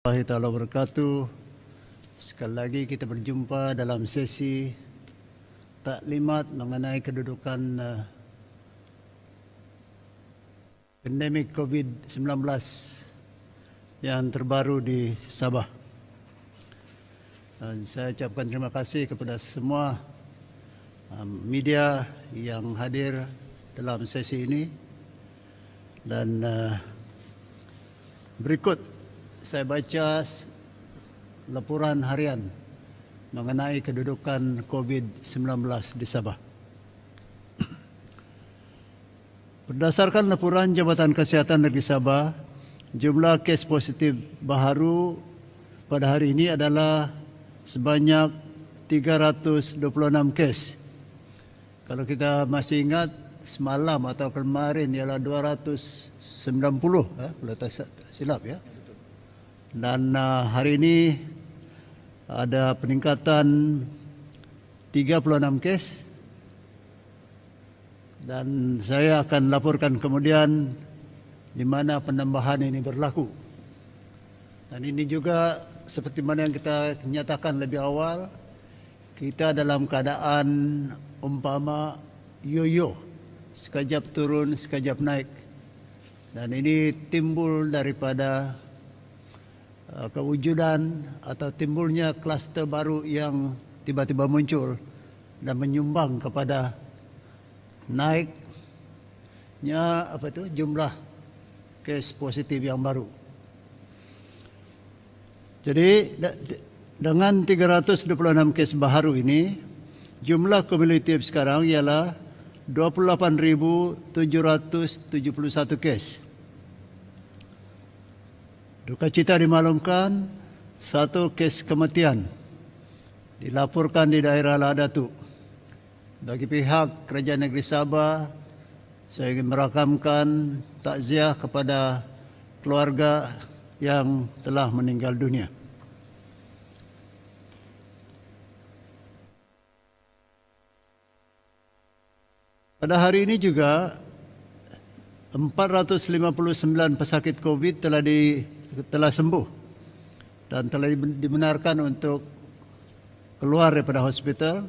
Warahmatullahi taala wabarakatuh. Sekali lagi kita berjumpa dalam sesi taklimat mengenai kedudukan pandemik COVID-19 yang terbaru di Sabah. Dan saya ucapkan terima kasih kepada semua media yang hadir dalam sesi ini. Dan berikut saya baca laporan harian mengenai kedudukan COVID-19 di Sabah. Berdasarkan laporan Jabatan Kesihatan Negeri Sabah, jumlah kes positif baharu pada hari ini adalah sebanyak 326 kes. Kalau kita masih ingat, semalam atau kemarin ialah 290, kalau tak silap ya. Dan hari ini ada peningkatan 36 kes. Dan saya akan laporkan kemudian di mana penambahan ini berlaku. Dan ini juga seperti mana yang kita nyatakan lebih awal, kita dalam keadaan umpama yo-yo, sekejap turun, sekejap naik. Dan ini timbul daripada kewujudan atau timbulnya kluster baru yang tiba-tiba muncul dan menyumbang kepada naiknya jumlah kes positif yang baru. Jadi dengan 326 kes baru ini, jumlah kumulatif sekarang ialah 28.771 kes. Duka cita dimaklumkan, 1 kes kematian dilaporkan di daerah Ladatu. Bagi pihak Kerajaan Negeri Sabah, saya ingin merakamkan takziah kepada keluarga yang telah meninggal dunia. Pada hari ini juga 459 pesakit COVID telah sembuh dan telah dibenarkan untuk keluar daripada hospital.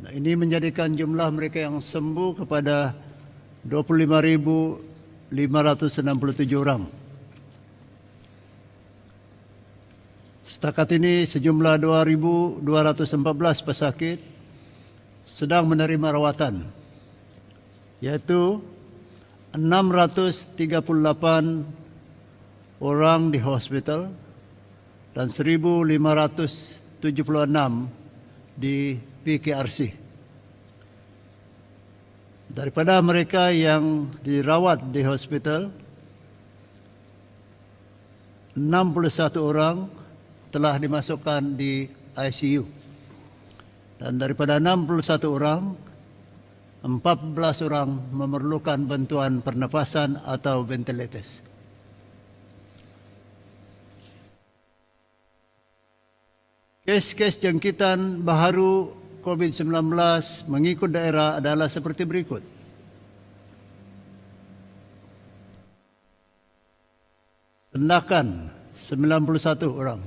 Nah, ini menjadikan jumlah mereka yang sembuh kepada 25.567 orang. Setakat ini sejumlah 2.214 pesakit sedang menerima rawatan, yaitu 638 orang di hospital dan 1.576 di PKRC. Daripada mereka yang dirawat di hospital, 61 orang telah dimasukkan di ICU. Dan daripada 61 orang, 14 orang memerlukan bantuan pernafasan atau ventilators. Kes-kes jangkitan baharu COVID-19 mengikut daerah adalah seperti berikut. Sandakan 91 orang.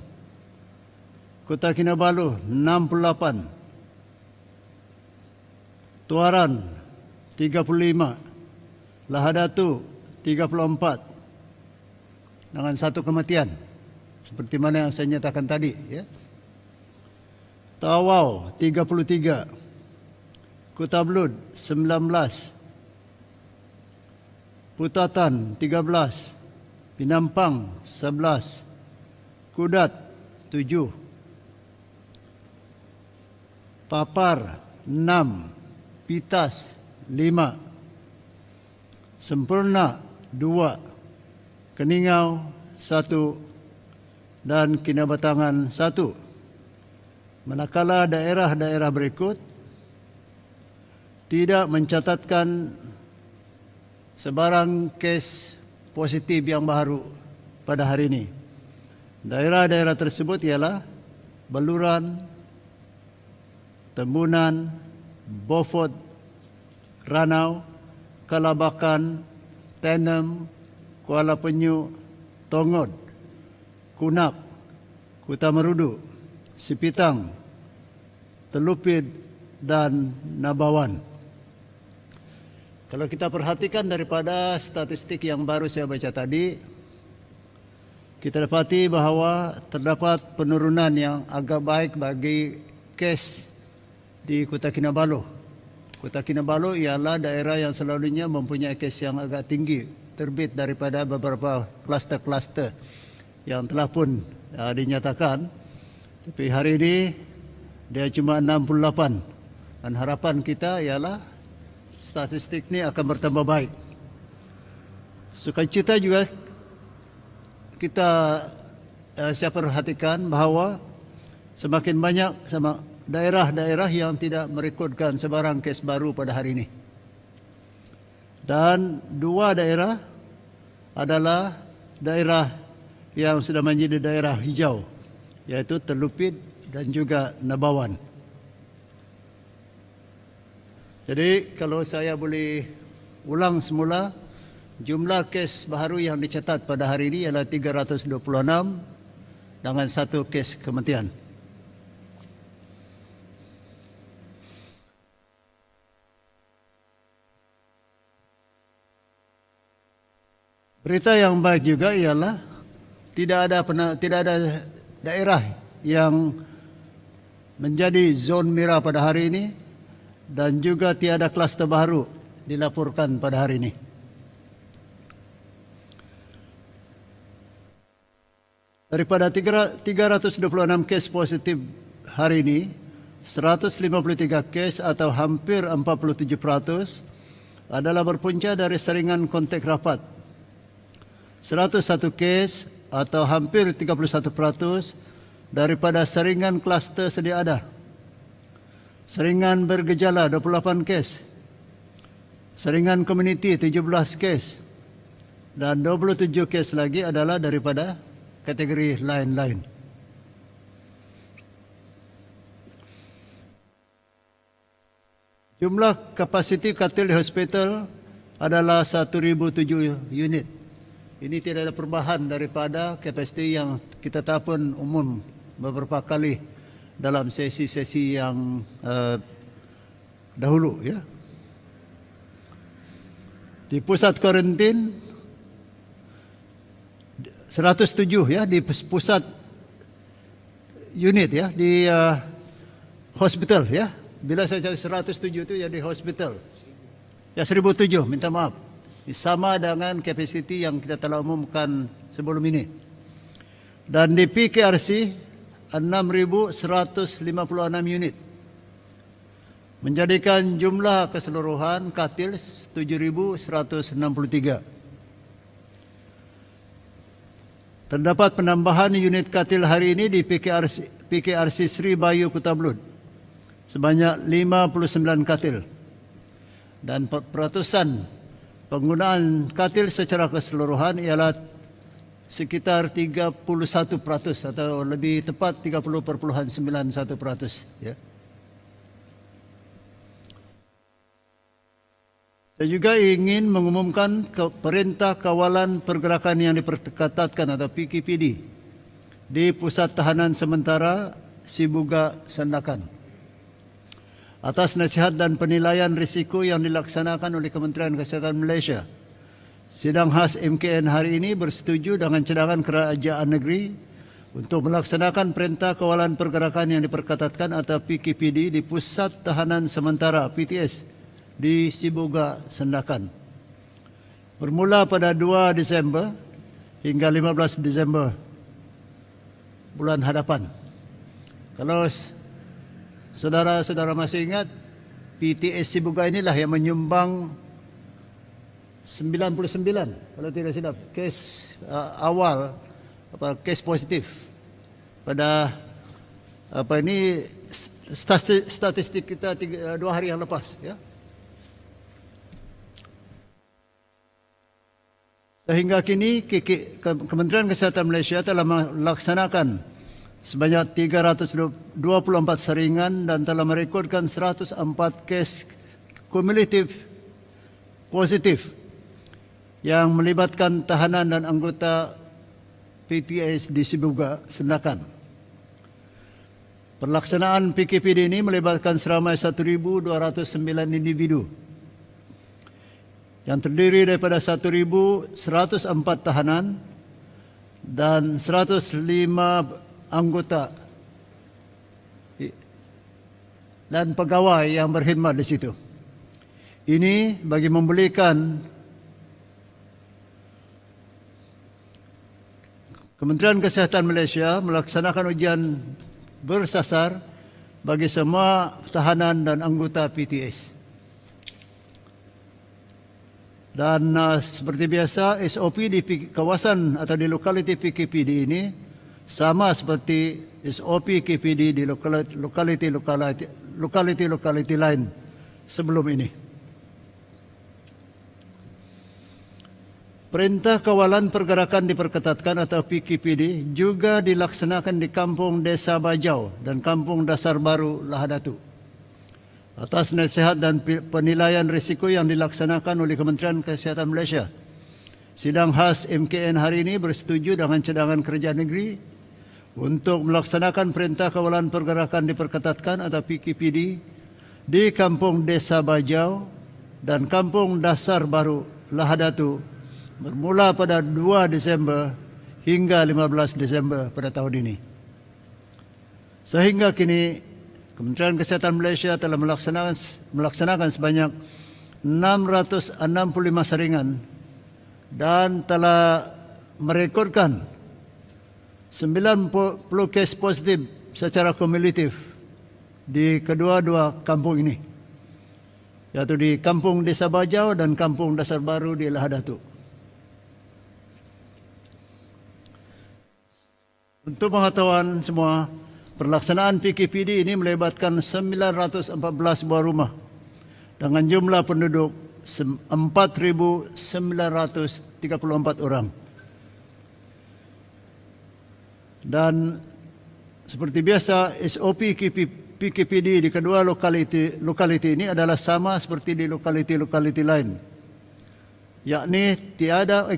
Kota Kinabalu 68. Tuaran 35. Lahadatu 34. Dengan 1 kematian. Seperti mana yang saya nyatakan tadi, ya. Tawau 33, Kota Belud 19, Putatan 13, Pinampang 11, Kudat 7, Papar 6, Pitas 5, Sempurna 2, Keningau 1 dan Kinabatangan 1. Manakala daerah-daerah berikut tidak mencatatkan sebarang kes positif yang baru pada hari ini. Daerah-daerah tersebut ialah Baluran, Tembunan, Beaufort, Ranau, Kalabakan, Tenem, Kuala Penyu, Tongod, Kunak, Kuta Merudu, Sipitang, Telupid, dan Nabawan. Kalau kita perhatikan daripada statistik yang baru saya baca tadi, kita dapati bahawa terdapat penurunan yang agak baik bagi kes di Kota Kinabalu. Kota Kinabalu ialah daerah yang selalunya mempunyai kes yang agak tinggi, terbit daripada beberapa kluster-kluster yang telah pun dinyatakan. Tapi hari ini dia cuma 68 dan harapan kita ialah statistik ini akan bertambah baik. Sukacita juga kita saya perhatikan bahawa semakin banyak daerah-daerah yang tidak merekodkan sebarang kes baru pada hari ini. Dan dua daerah adalah daerah yang sudah menjadi daerah hijau, yaitu Telupid dan juga Nabawan. Jadi kalau saya boleh ulang semula, jumlah kes baru yang dicatat pada hari ini ialah 326 dengan 1 kes kematian. Berita yang baik juga ialah tidak ada daerah yang menjadi zon merah pada hari ini dan juga tiada kluster baru dilaporkan pada hari ini. Daripada 326 kes positif hari ini, 153 kes atau hampir 47% adalah berpunca dari saringan kontak rapat. 101 kes atau hampir 31% daripada saringan kluster sedia ada. Saringan bergejala 28 kes. Saringan komuniti 17 kes. Dan 27 kes lagi adalah daripada kategori lain-lain. Jumlah kapasiti katil di hospital adalah 1,007 unit. Ini tidak ada perubahan daripada kapasiti yang kita tahun umum beberapa kali dalam sesi-sesi yang dahulu, ya. Di pusat karantin 107, ya, di pusat unit, ya, di hospital, ya. Bila saya cakap 107 itu ya di hospital. Ya 1,007, minta maaf. Sama dengan kapasiti yang kita telah umumkan sebelum ini. Dan di PKRC 6,156 unit. Menjadikan jumlah keseluruhan katil 7,163. Terdapat penambahan unit katil hari ini di PKRC Sri Bayu Kota Belud sebanyak 59 katil. Dan peratusan penggunaan katil secara keseluruhan ialah sekitar 31% atau lebih tepat 30,91%, ya. Saya juga ingin mengumumkan Perintah Kawalan Pergerakan yang Diperketatkan atau PKPD di Pusat Tahanan Sementara Sibuga Sandakan. Atas nasihat dan penilaian risiko yang dilaksanakan oleh Kementerian Kesihatan Malaysia, sidang khas MKN hari ini bersetuju dengan cadangan Kerajaan Negeri untuk melaksanakan Perintah Kawalan Pergerakan yang Diperketatkan atau PKPD di Pusat Tahanan Sementara PTS di Sibuga Sandakan. Bermula pada 2 Disember hingga 15 Disember bulan hadapan. Kalau saudara-saudara masih ingat, PTS Sibuga inilah yang menyumbang 99, kalau tidak silap, kes awal, kes positif pada statistik kita 2 hari yang lepas, ya. Sehingga kini Kementerian Kesihatan Malaysia telah melaksanakan sebanyak 324 saringan dan telah merekodkan 104 kes kumulatif positif yang melibatkan tahanan dan anggota PTS di Sibuga, Sendakan. Pelaksanaan PKPD ini melibatkan seramai 1.209 individu yang terdiri daripada 1.104 tahanan dan 105 anggota dan pegawai yang berkhidmat di situ. Ini bagi membolehkan Kementerian Kesihatan Malaysia melaksanakan ujian bersasar bagi semua tahanan dan anggota PTS. Dan seperti biasa, SOP di kawasan atau di lokaliti PKPD ini sama seperti SOP KPD di lokaliti lain sebelum ini. Perintah Kawalan Pergerakan Diperketatkan atau PKPD juga dilaksanakan di Kampung Desa Bajau dan Kampung Dasar Baru Lahadatu. Atas nasihat dan penilaian risiko yang dilaksanakan oleh Kementerian Kesihatan Malaysia, sidang khas MKN hari ini bersetuju dengan cadangan kerja negeri untuk melaksanakan Perintah Kawalan Pergerakan Diperketatkan atau PKPD di Kampung Desa Bajau dan Kampung Dasar Baru Lahadatu bermula pada 2 Disember hingga 15 Disember pada tahun ini. Sehingga kini Kementerian Kesihatan Malaysia telah melaksanakan sebanyak 665 saringan dan telah merekodkan 90 kes positif secara kumulatif di kedua-dua kampung ini, yaitu di Kampung Desa Bajau dan Kampung Dasar Baru di Lahadatu. Untuk pengetahuan semua, pelaksanaan PKPD ini melibatkan 914 buah rumah dengan jumlah penduduk 4.934 orang. Dan seperti biasa, SOP PKPD di kedua lokaliti ini adalah sama seperti di lokaliti lain, yakni tiada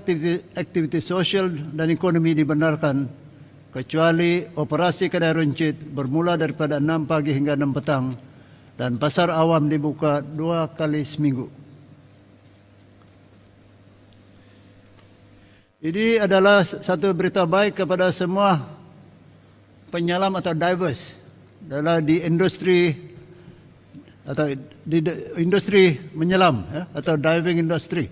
aktiviti sosial dan ekonomi dibenarkan kecuali operasi kedai runcit bermula daripada 6 pagi hingga 6 petang dan pasar awam dibuka 2 kali seminggu. Ini adalah satu berita baik kepada semua penyelam atau divers di industri atau di industri menyelam atau diving industry.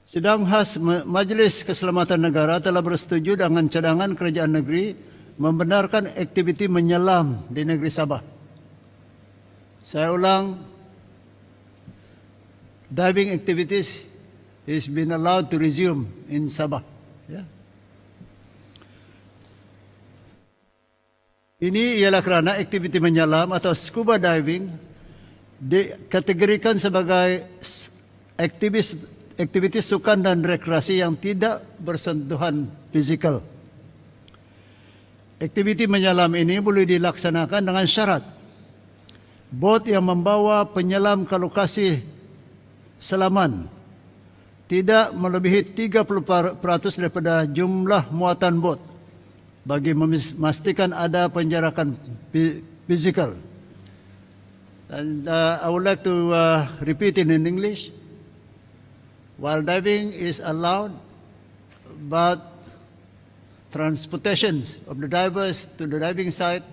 Sidang khas Majlis Keselamatan Negara telah bersetuju dengan cadangan kerajaan negeri membenarkan aktiviti menyelam di negeri Sabah. Saya ulang, diving activities is been allowed to resume in Sabah. Ini ialah kerana aktiviti menyelam atau scuba diving dikategorikan sebagai aktivitas sukan dan rekreasi yang tidak bersentuhan fizikal. Aktiviti menyelam ini boleh dilaksanakan dengan syarat bot yang membawa penyelam ke lokasi selaman tidak melebihi 30% daripada jumlah muatan bot bagi memastikan ada penjarakan fizikal. And I would like to repeat it in English. While diving is allowed, but transportations of the divers to the diving site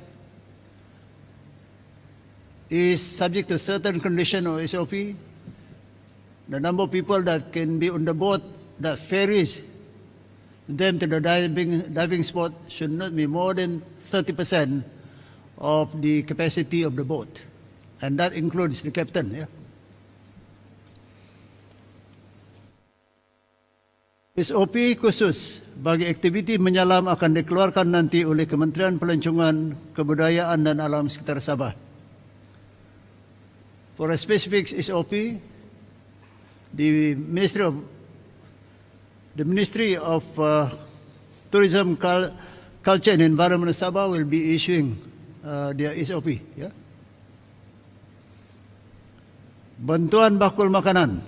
is subject to certain condition or SOP. The number of people that can be on the boat that ferries them to the diving spot should not be more than 30% of the capacity of the boat, and that includes the captain. SOP khusus bagi aktiviti menyelam akan dikeluarkan nanti oleh Kementerian Pelancongan Kebudayaan dan Alam Sekitar Sabah. For a specific SOP, the Ministry of Tourism, Culture and Environment Sabah will be issuing their SOP. Bantuan bakul makanan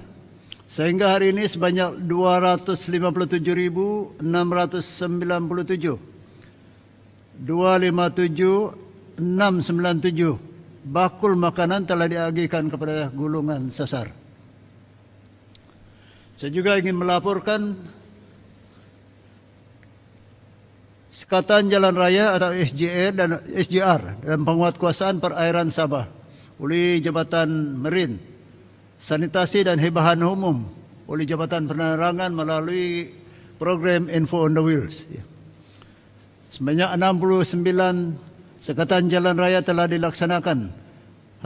Sehingga hari ini sebanyak 257.697 257.697 bakul makanan telah diagihkan kepada golongan sasar. Saya juga ingin melaporkan Sekatan Jalan Raya atau SJR dan penguatkuasaan perairan Sabah oleh Jabatan Marin, Sanitasi dan Hibahan Umum oleh Jabatan Penerangan melalui program Info on the Wheels. Sebanyak 69 sekatan jalan raya telah dilaksanakan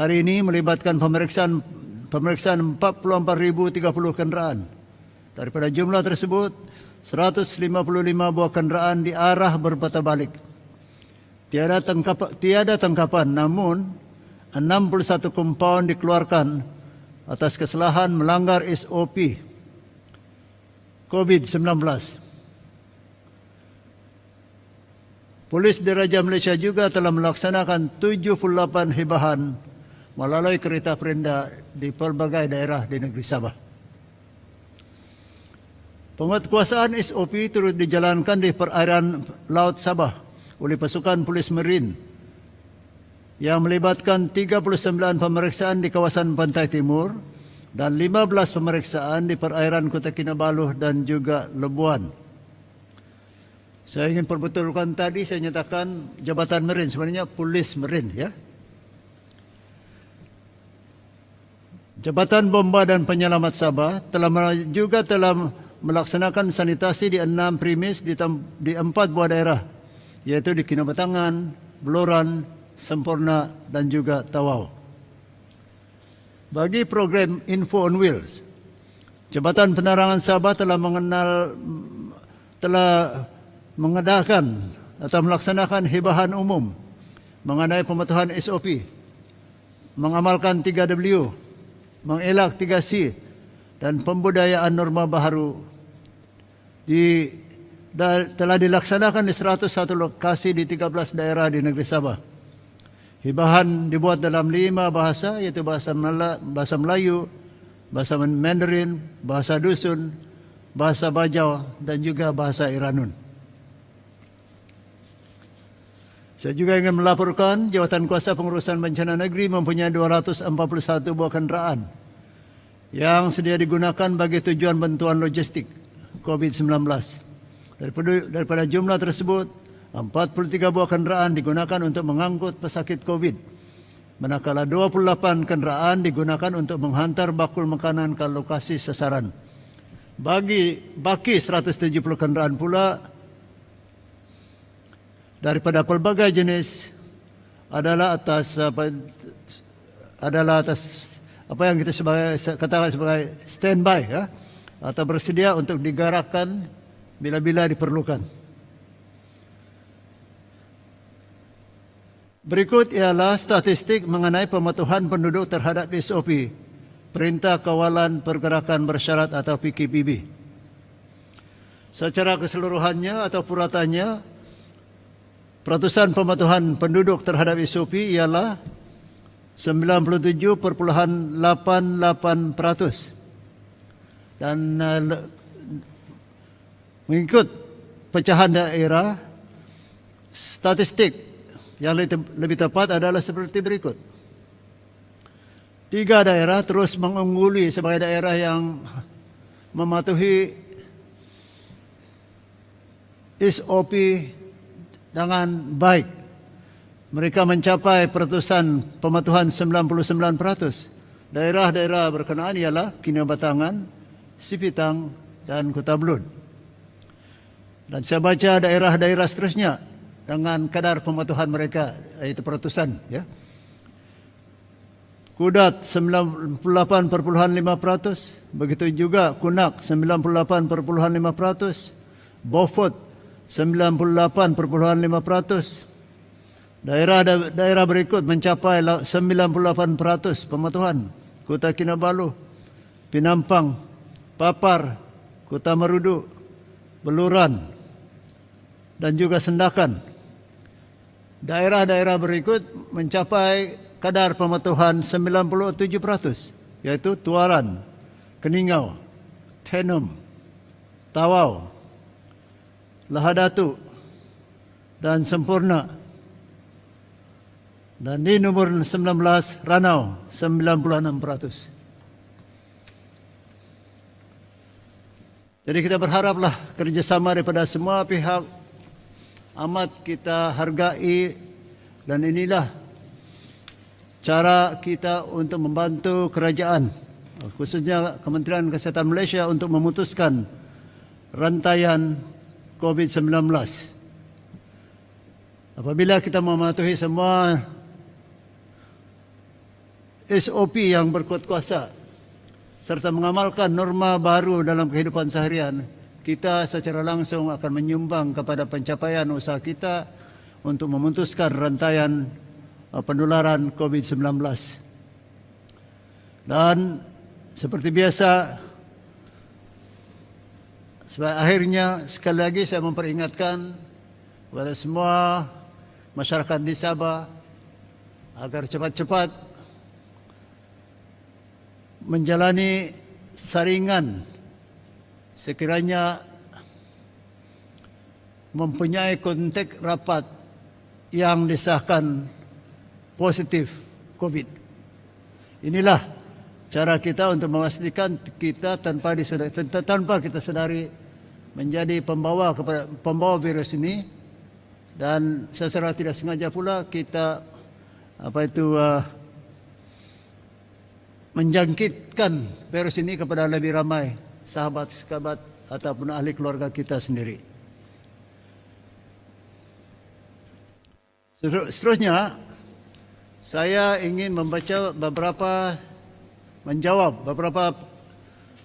hari ini melibatkan pemeriksaan 44.030 kendaraan. Daripada jumlah tersebut, 155 buah kendaraan diarah berbata balik. Tiada tangkapan, namun 61 kompaun dikeluarkan atas kesalahan melanggar SOP COVID-19. Polis Diraja Malaysia juga telah melaksanakan 78 hibahan melalui kereta perindah di pelbagai daerah di negeri Sabah. Penguatkuasaan SOP turut dijalankan di perairan Laut Sabah oleh pasukan Polis Marin yang melibatkan 39 pemeriksaan di kawasan Pantai Timur dan 15 pemeriksaan di perairan Kota Kinabalu dan juga Labuan. Saya ingin perbetulkan tadi, saya nyatakan Jabatan Marin, sebenarnya Polis Marin, ya. Jabatan Bomba dan Penyelamat Sabah juga telah melaksanakan sanitasi di 6 premis di 4 buah daerah, yaitu di Kinabatangan, Beloran, Sempurna dan juga Tawau. Bagi program Info on Wheels, Jabatan Penerangan Sabah telah mengadakan atau melaksanakan hibahan umum mengenai pematuhan SOP, mengamalkan 3W, mengelak 3C dan pembudayaan norma baharu telah dilaksanakan di 101 lokasi di 13 daerah di negeri Sabah. Hibahan dibuat dalam 5 bahasa, yaitu bahasa Melayu, bahasa Mandarin, bahasa Dusun, bahasa Bajau dan juga bahasa Iranun. Saya juga ingin melaporkan Jawatan Kuasa Pengurusan Bencana Negeri mempunyai 241 buah kenderaan yang sedia digunakan bagi tujuan bantuan logistik COVID-19. Daripada jumlah tersebut, 43 buah kenderaan digunakan untuk mengangkut pesakit COVID, manakala 28 kenderaan digunakan untuk menghantar bakul makanan ke lokasi sasaran. Baki 170 kenderaan pula daripada pelbagai jenis adalah atas apa yang kita katakan sebagai standby, ya, atau bersedia untuk digerakkan bila-bila diperlukan. Berikut ialah statistik mengenai pematuhan penduduk terhadap SOP, Perintah Kawalan Pergerakan Bersyarat atau PKPB. Secara keseluruhannya atau puratannya, peratusan pematuhan penduduk terhadap SOP ialah 97.88%. Dan mengikut pecahan daerah, statistik yang lebih tepat adalah seperti berikut. 3 daerah terus mengungguli sebagai daerah yang mematuhi SOP dengan baik. Mereka mencapai peratusan pematuhan 99%. Daerah-daerah berkenaan ialah Kinabatangan, Sipitang dan Kota Belud. Dan saya baca daerah-daerah seterusnya dengan kadar pematuhan mereka, iaitu peratusan, ya. Kudat 98.5%, begitu juga Kunak 98.5%, Beaufort 98.5%. Daerah berikut mencapai 98% pematuhan: Kota Kinabalu, Pinampang, Papar, Kota Marudu, Beluran dan juga Sendakan. Daerah-daerah berikut mencapai kadar pematuhan 97%, yaitu Tuaran, Keningau, Tenom, Tawau, Lahadatu, dan Sempurna. Dan di nomor 19, Ranau, 96%. Jadi kita berharaplah kerjasama daripada semua pihak amat kita hargai, dan inilah cara kita untuk membantu kerajaan, khususnya Kementerian Kesihatan Malaysia, untuk memutuskan rantaian COVID-19. Apabila kita mematuhi semua SOP yang berkuat kuasa serta mengamalkan norma baru dalam kehidupan seharian, kita secara langsung akan menyumbang kepada pencapaian usaha kita untuk memutuskan rantaian penularan COVID-19. Dan seperti biasa, akhirnya sekali lagi saya memperingatkan kepada semua masyarakat di Sabah agar cepat-cepat menjalani saringan sekiranya mempunyai kontak rapat yang disahkan positif COVID. Inilah cara kita untuk memastikan kita tanpa kita sedari menjadi pembawa virus ini, dan secara tidak sengaja pula kita menjangkitkan virus ini kepada lebih ramai sahabat-sahabat ataupun ahli keluarga kita sendiri. Seterusnya, saya ingin menjawab beberapa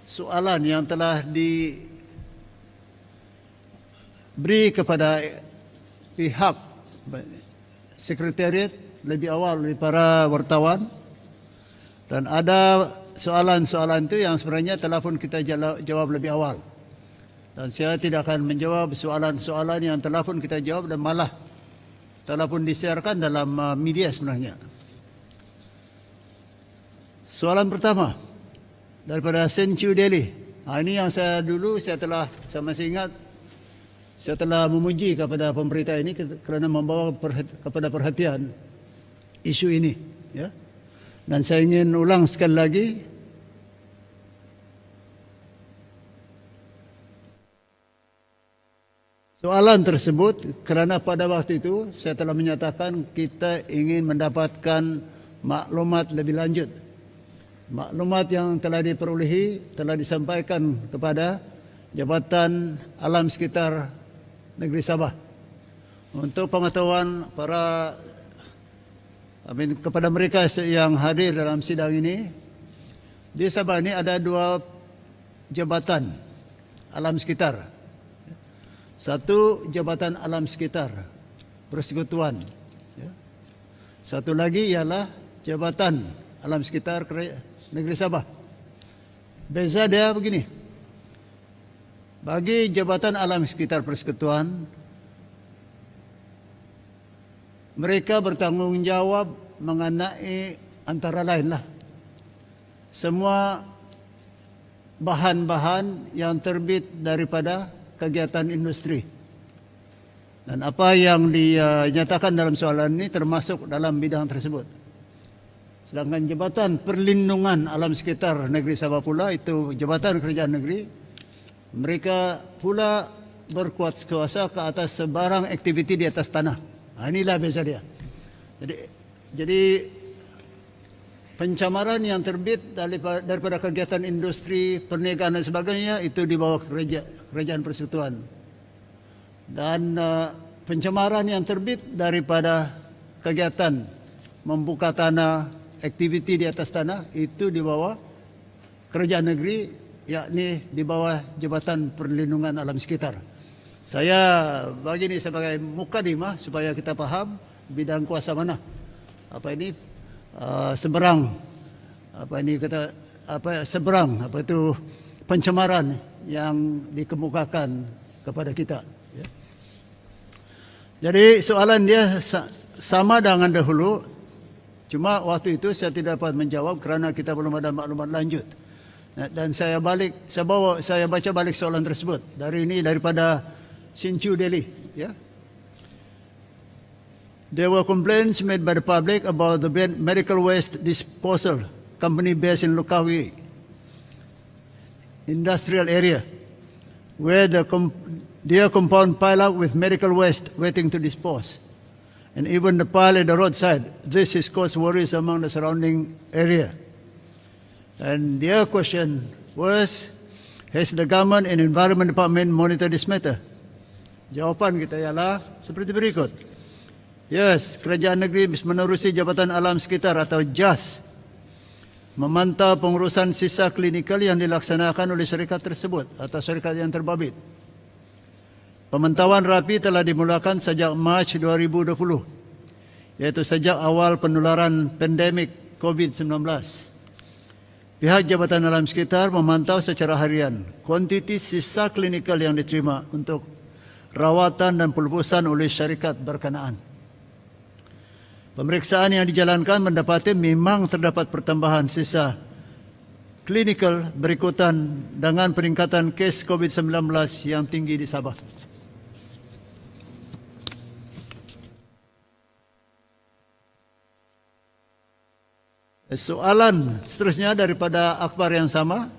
soalan yang telah diberi kepada pihak sekretariat lebih awal oleh para wartawan. Dan ada soalan-soalan itu yang sebenarnya telah pun kita jawab lebih awal. Dan saya tidak akan menjawab soalan-soalan yang telah pun kita jawab dan malah telah pun disiarkan dalam media sebenarnya. Soalan pertama daripada Senchu Delhi. Ini yang saya masih ingat, saya telah memuji kepada pemerintah ini kerana membawa kepada perhatian isu ini. Ya. Dan saya ingin ulang sekali lagi, soalan tersebut kerana pada waktu itu saya telah menyatakan kita ingin mendapatkan maklumat lebih lanjut. Maklumat yang telah diperolehi telah disampaikan kepada Jabatan Alam Sekitar Negeri Sabah untuk pengetahuan kepada mereka yang hadir dalam sidang ini. Di Sabah ini ada 2 jabatan alam sekitar. Satu jabatan alam sekitar persekutuan. Satu lagi ialah jabatan alam sekitar negeri Sabah. Beza dia begini. Bagi jabatan alam sekitar persekutuan, mereka bertanggungjawab mengenai antara lainlah semua bahan-bahan yang terbit daripada kegiatan industri. Dan apa yang dinyatakan dalam soalan ini termasuk dalam bidang tersebut. Sedangkan Jabatan Perlindungan Alam Sekitar Negeri Sabah pula, itu Jabatan Kerajaan Negeri, mereka pula berkuat kuasa ke atas sebarang aktiviti di atas tanah. Inilah beza dia. Jadi pencemaran yang terbit daripada kegiatan industri, perniagaan dan sebagainya itu di bawah kerajaan persekutuan. Dan pencemaran yang terbit daripada kegiatan membuka tanah, aktiviti di atas tanah, itu di bawah kerajaan negeri, yakni di bawah Jabatan Perlindungan Alam Sekitar. Saya bagi ini sebagai mukadimah supaya kita faham bidang kuasa mana. Seberang pencemaran yang dikemukakan kepada kita. Jadi soalan dia sama dengan dahulu, cuma waktu itu saya tidak dapat menjawab kerana kita belum ada maklumat lanjut. Dan saya baca balik soalan tersebut daripada Sinchu Delhi. Ya. There were complaints made by the public about the medical waste disposal company based in Lukawi industrial area, where their compound pile up with medical waste waiting to dispose, and even the pile at the roadside. This has caused worries among the surrounding area. And their question was, has the government and environment department monitor this matter? Jawapan kita ialah seperti berikut. Yes, kerajaan negeri menerusi Jabatan Alam Sekitar atau JAS memantau pengurusan sisa klinikal yang dilaksanakan oleh syarikat tersebut atau syarikat yang terbabit. Pemantauan rapi telah dimulakan sejak Mac 2020, iaitu sejak awal penularan pandemik COVID-19. Pihak Jabatan Alam Sekitar memantau secara harian kuantiti sisa klinikal yang diterima untuk rawatan dan pelupusan oleh syarikat berkenaan. Pemeriksaan yang dijalankan mendapati memang terdapat pertambahan sisa klinikal berikutan dengan peningkatan kes COVID-19 yang tinggi di Sabah. Soalan seterusnya daripada akhbar yang sama,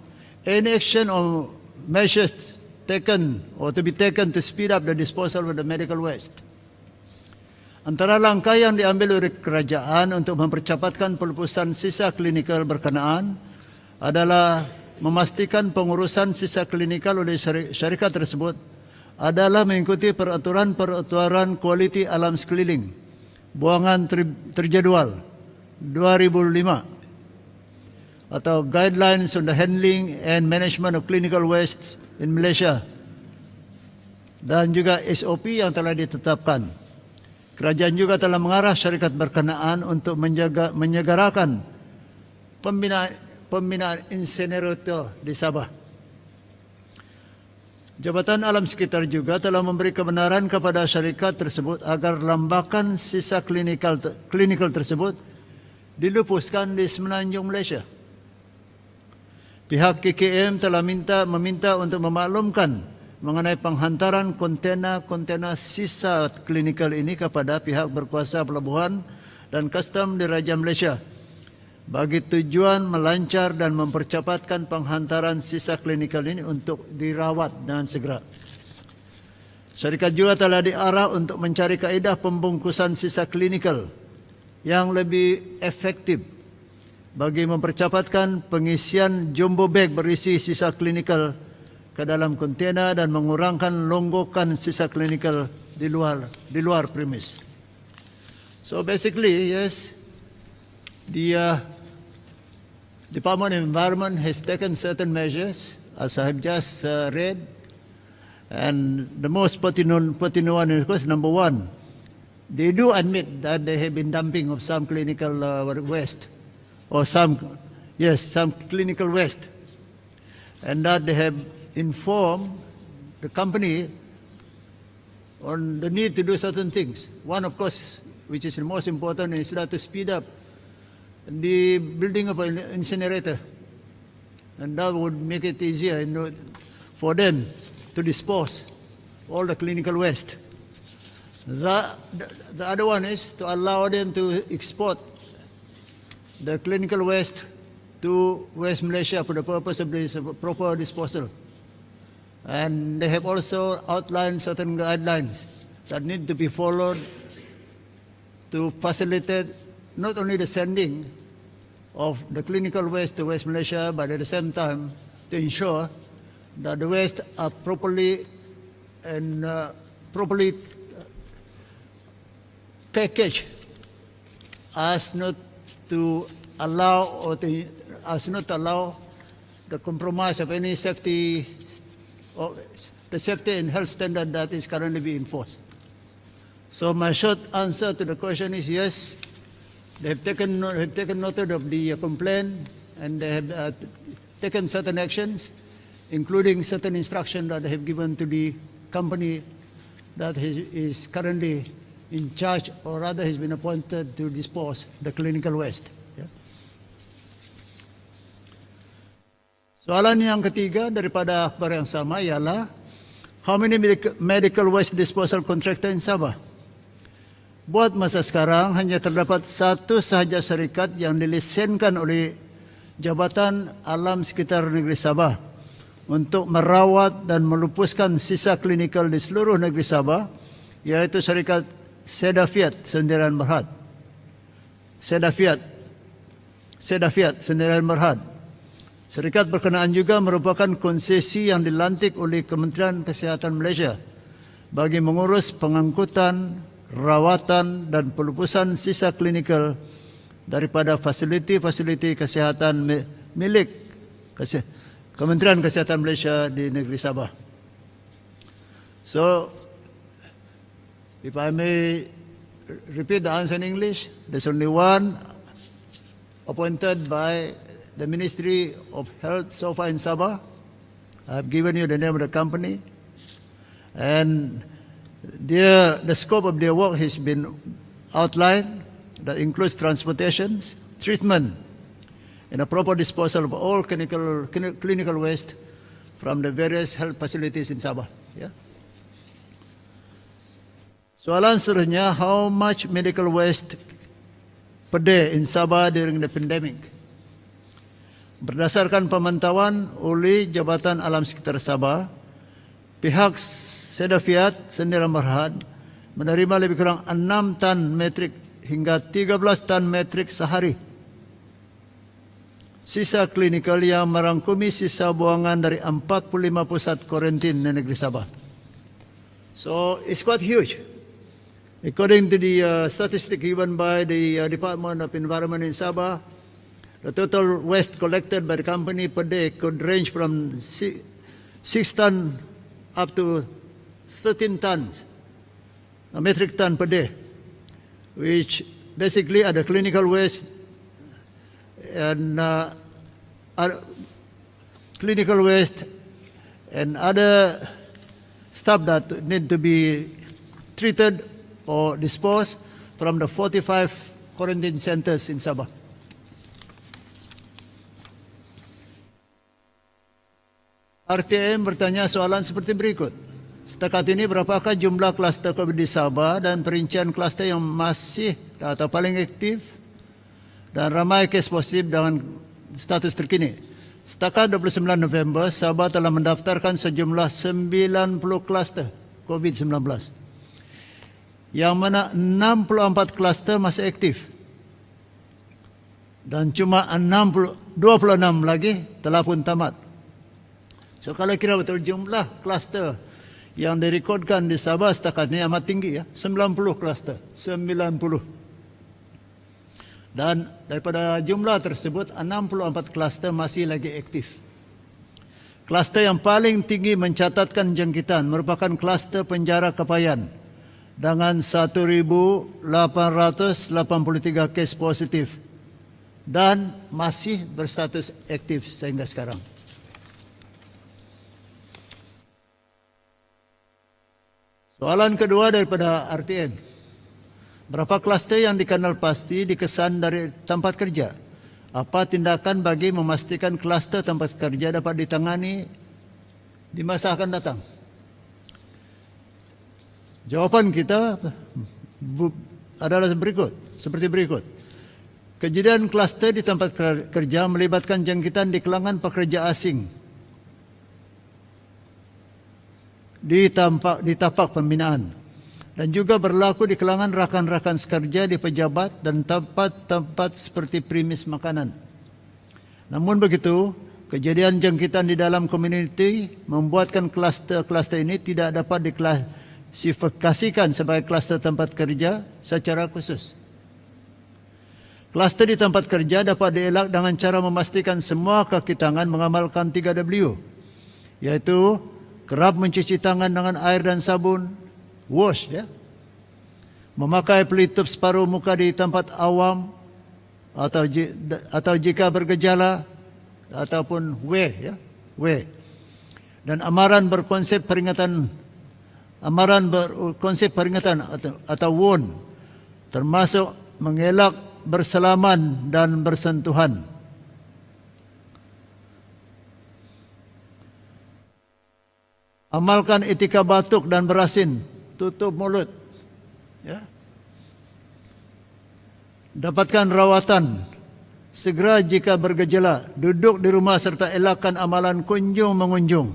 any action or measures taken or to be taken to speed up the disposal of the medical waste. Antara langkah yang diambil oleh kerajaan untuk mempercepatkan pelupusan sisa klinikal berkenaan adalah memastikan pengurusan sisa klinikal oleh syarikat tersebut adalah mengikuti peraturan kualiti alam sekeliling, buangan terjadual 2005 atau Guidelines on the Handling and Management of Clinical Waste in Malaysia, dan juga SOP yang telah ditetapkan. Kerajaan juga telah mengarah syarikat berkenaan untuk menyegerakan pembinaan insinerator di Sabah. Jabatan Alam Sekitar juga telah memberi kebenaran kepada syarikat tersebut agar lambakan sisa klinikal tersebut dilupuskan di semenanjung Malaysia. Pihak KKM telah meminta untuk memaklumkan mengenai penghantaran kontena sisa klinikal ini kepada pihak berkuasa pelabuhan dan custom di Raja Malaysia bagi tujuan melancar dan mempercepatkan penghantaran sisa klinikal ini untuk dirawat dengan segera. Syarikat juga telah diarah untuk mencari kaedah pembungkusan sisa klinikal yang lebih efektif bagi mempercepatkan pengisian jumbo bag berisi sisa klinikal ke dalam kontena dan mengurangkan longgokan sisa klinikal di luar premis. So basically, yes, the Department of Environment has taken certain measures, as I have just read, and the most pertinent one is, of course, number one, they do admit that they have been dumping of some clinical waste, or some clinical waste, and that they have informed the company on the need to do certain things. One, of course, which is the most important, is that to speed up the building of an incinerator, and that would make it easier for them to dispose all the clinical waste. The other one is to allow them to export the clinical waste to West Malaysia for the purpose of this proper disposal. And they have also outlined certain guidelines that need to be followed to facilitate not only the sending of the clinical waste to West Malaysia, but at the same time to ensure that the waste are properly packaged as not to allow the compromise of any safety or the safety and health standard that is currently being enforced. So my short answer to the question is yes, they have taken note of the complaint, and they have taken certain actions, including certain instruction that they have given to the company that is currently in charge, or rather has been appointed to dispose the clinical waste. Yeah. Soalan yang ketiga daripada akhbar yang sama ialah how many medical waste disposal contractor in Sabah? Buat masa sekarang hanya terdapat satu sahaja syarikat yang dilisenkan oleh Jabatan Alam Sekitar Negeri Sabah untuk merawat dan melupuskan sisa klinikal di seluruh negeri Sabah, iaitu syarikat Sedafiat Sendirian Berhad. Sedafiat Sendirian Berhad. Syarikat berkenaan juga merupakan konsesi yang dilantik oleh Kementerian Kesihatan Malaysia bagi mengurus pengangkutan, rawatan dan pelupusan sisa klinikal daripada fasiliti-fasiliti kesihatan milik Kementerian Kesihatan Malaysia di negeri Sabah. So, if I may repeat the answer in English, there's only one appointed by the Ministry of Health so far in Sabah. I've given you the name of the company. And the scope of their work has been outlined. That includes transportations, treatment, and a proper disposal of all clinical waste from the various health facilities in Sabah. Yeah. Soalan seterusnya, how much medical waste per day in Sabah during the pandemic? Berdasarkan pemantauan oleh Jabatan Alam Sekitar Sabah, pihak Sedafiat Sendirian Berhad menerima lebih kurang 6 tan metrik hingga 13 tan metrik sehari sisa klinikal yang merangkumi sisa buangan dari 45 pusat kuarantin di negeri Sabah. So it's quite huge. According to the statistic given by the Department of Environment in Sabah, the total waste collected by the company per day could range from 6 ton up to 13 tons, a metric ton per day, which basically are the clinical waste and other stuff that need to be treated or disposed from the 45 quarantine centers in Sabah. RTM bertanya soalan seperti berikut. Setakat ini berapakah jumlah kluster COVID di Sabah dan perincian kluster yang masih atau paling aktif dan ramai kes positif dengan status terkini? Setakat 29 November, Sabah telah mendaftarkan sejumlah 90 kluster COVID-19, yang mana 64 kluster masih aktif dan cuma 26 lagi telah pun tamat. So kalau kira betul jumlah kluster yang direkodkan di Sabah setakat ini amat tinggi ya, 90 kluster, 90. Dan daripada jumlah tersebut 64 kluster masih lagi aktif. Kluster yang paling tinggi mencatatkan jangkitan merupakan kluster Penjara Kapayan dengan 1,883 kes positif dan masih berstatus aktif sehingga sekarang. Soalan kedua daripada RTM. Berapa kluster yang dikenal pasti dikesan dari tempat kerja? Apa tindakan bagi memastikan kluster tempat kerja dapat ditangani di masa akan datang? Jawapan kita adalah seperti berikut. Kejadian kluster di tempat kerja melibatkan jangkitan di kalangan pekerja asing di tapak pembinaan dan juga berlaku di kalangan rakan-rakan sekerja di pejabat dan tempat-tempat seperti premis makanan. Namun begitu, kejadian jangkitan di dalam komuniti membuatkan kluster-kluster ini tidak dapat diklasifikasikan sebagai kluster tempat kerja secara khusus. Kluster di tempat kerja dapat dielak dengan cara memastikan semua kaki tangan mengamalkan 3W, yaitu kerap mencuci tangan dengan air dan sabun, wash ya. Memakai pelitup separuh muka di tempat awam atau jika bergejala ataupun wear ya, wear. Dan amaran berkonsep peringatan atau warn, termasuk mengelak bersalaman dan bersentuhan. Amalkan etika batuk dan berasin, tutup mulut. Ya. Dapatkan rawatan segera jika bergejala, duduk di rumah serta elakkan amalan kunjung mengunjung.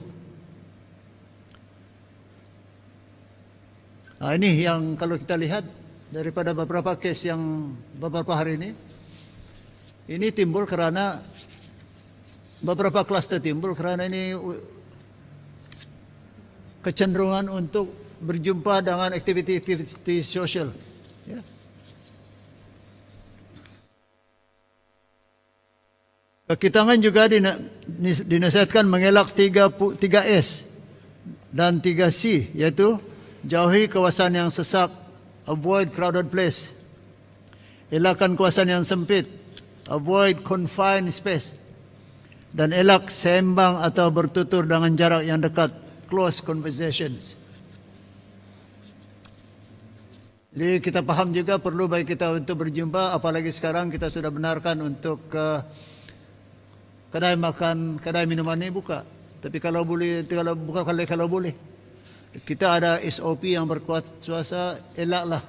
Ini yang kalau kita lihat daripada beberapa kes yang beberapa hari ini timbul kerana beberapa kluster timbul kerana ini kecenderungan untuk berjumpa dengan aktiviti-aktiviti sosial. Ya. Kekitangan juga dinasihatkan mengelak 3S dan 3C, yaitu jauhi kawasan yang sesak, avoid crowded place. Elakkan kawasan yang sempit, avoid confined space. Dan elak sembang atau bertutur dengan jarak yang dekat, close conversations. Jadi kita faham juga perlu bagi kita untuk berjumpa, apalagi sekarang kita sudah benarkan untuk kedai makan, kedai minuman ini buka. Tapi kalau boleh, kalau buka kalau boleh. Kita ada SOP yang berkuasa, elaklah.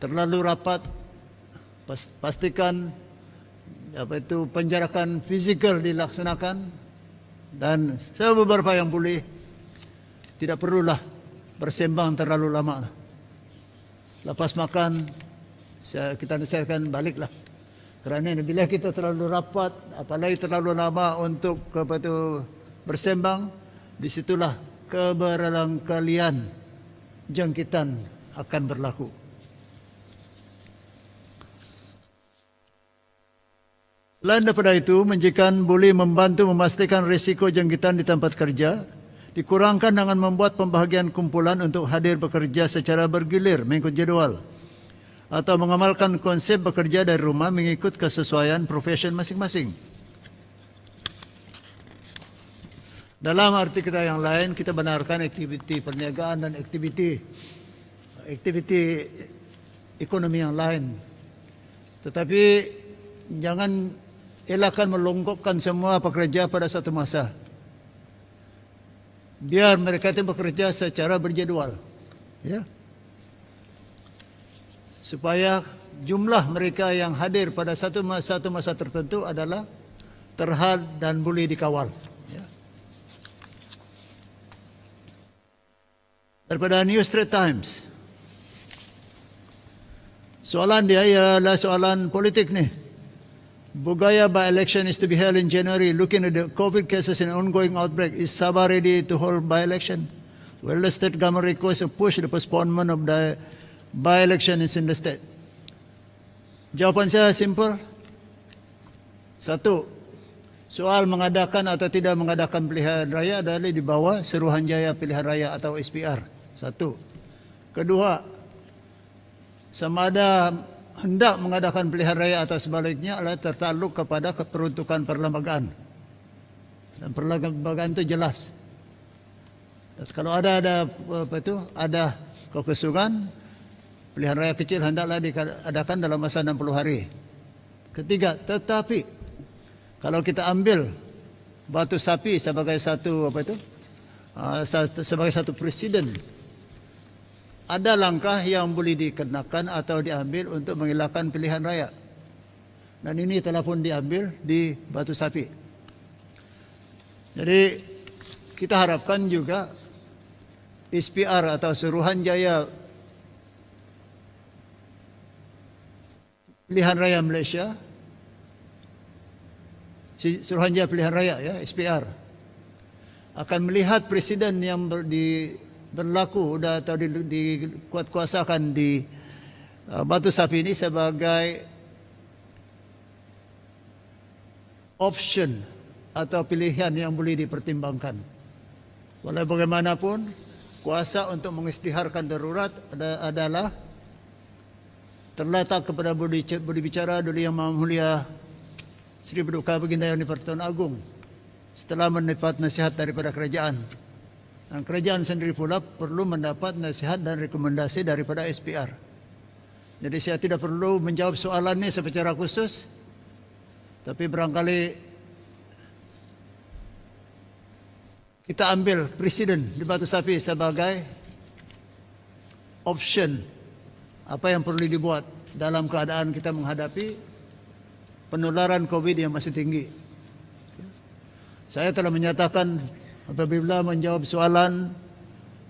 Terlalu rapat, pastikan penjarakan fizikal dilaksanakan, dan beberapa yang boleh tidak perlulah bersembang terlalu lama. Lepas makan kita nasihatkan baliklah. Kerana bila kita terlalu rapat, apalagi terlalu lama untuk bersembang, disitulah keberlangkalian jangkitan akan berlaku. Selain daripada itu, majikan boleh membantu memastikan risiko jangkitan di tempat kerja, dikurangkan dengan membuat pembahagian kumpulan untuk hadir bekerja secara bergilir mengikut jadual, atau mengamalkan konsep bekerja dari rumah mengikut kesesuaian profesi masing-masing. Dalam arti kita yang lain, kita benarkan aktiviti perniagaan dan aktiviti ekonomi yang lain. Tetapi jangan elakkan melongkokkan semua pekerja pada satu masa. Biar mereka itu bekerja secara berjadual. Ya. Supaya jumlah mereka yang hadir pada satu masa tertentu adalah terhad dan boleh dikawal. Ya. Daripada New Straits Times, soalan dia ialah soalan politik ni. Bugaya by-election is to be held in January. Looking at the COVID cases and ongoing outbreak, is Sabah ready to hold by-election? Will the state government request to push the postponement of the by-election in the state? Jawapan saya simple. Satu, soal mengadakan atau tidak mengadakan pilihan raya adalah di bawah Suruhanjaya Pilihan Raya atau SPR. Satu. Kedua, sama ada hendak mengadakan pilihan raya atau sebaliknya adalah tertakluk kepada keperuntukan perlembagaan. Dan perlembagaan itu jelas. Dan kalau ada kekosongan, pilihan raya kecil hendaklah diadakan dalam masa 60 hari. Ketiga, tetapi kalau kita ambil Batu Sapi sebagai sebagai satu presiden, ada langkah yang boleh dikenakan atau diambil untuk mengelakkan pilihan raya. Dan ini telah pun diambil di Batu Sapi. Jadi kita harapkan juga SPR atau Suruhanjaya Pilihan Raya Malaysia, Suruhanjaya Pilihan Raya, ya, SPR, akan melihat presiden yang berlaku atau dikuatkuasakan di Batu Sapi ini sebagai option atau pilihan yang boleh dipertimbangkan. Walau bagaimanapun, kuasa untuk mengisytiharkan darurat adalah terletak kepada budi bicara Duli Yang Maha Mulia Sri Paduka Baginda Yang di-Pertuan Agong setelah mendapat nasihat daripada kerajaan. Dan kerajaan sendiri pula perlu mendapat nasihat dan rekomendasi daripada SPR. Jadi saya tidak perlu menjawab soalan ini secara khusus, tapi barangkali kita ambil presiden di Batu Sapi sebagai option apa yang perlu dibuat dalam keadaan kita menghadapi penularan COVID yang masih tinggi. Saya telah menyatakan apabila menjawab soalan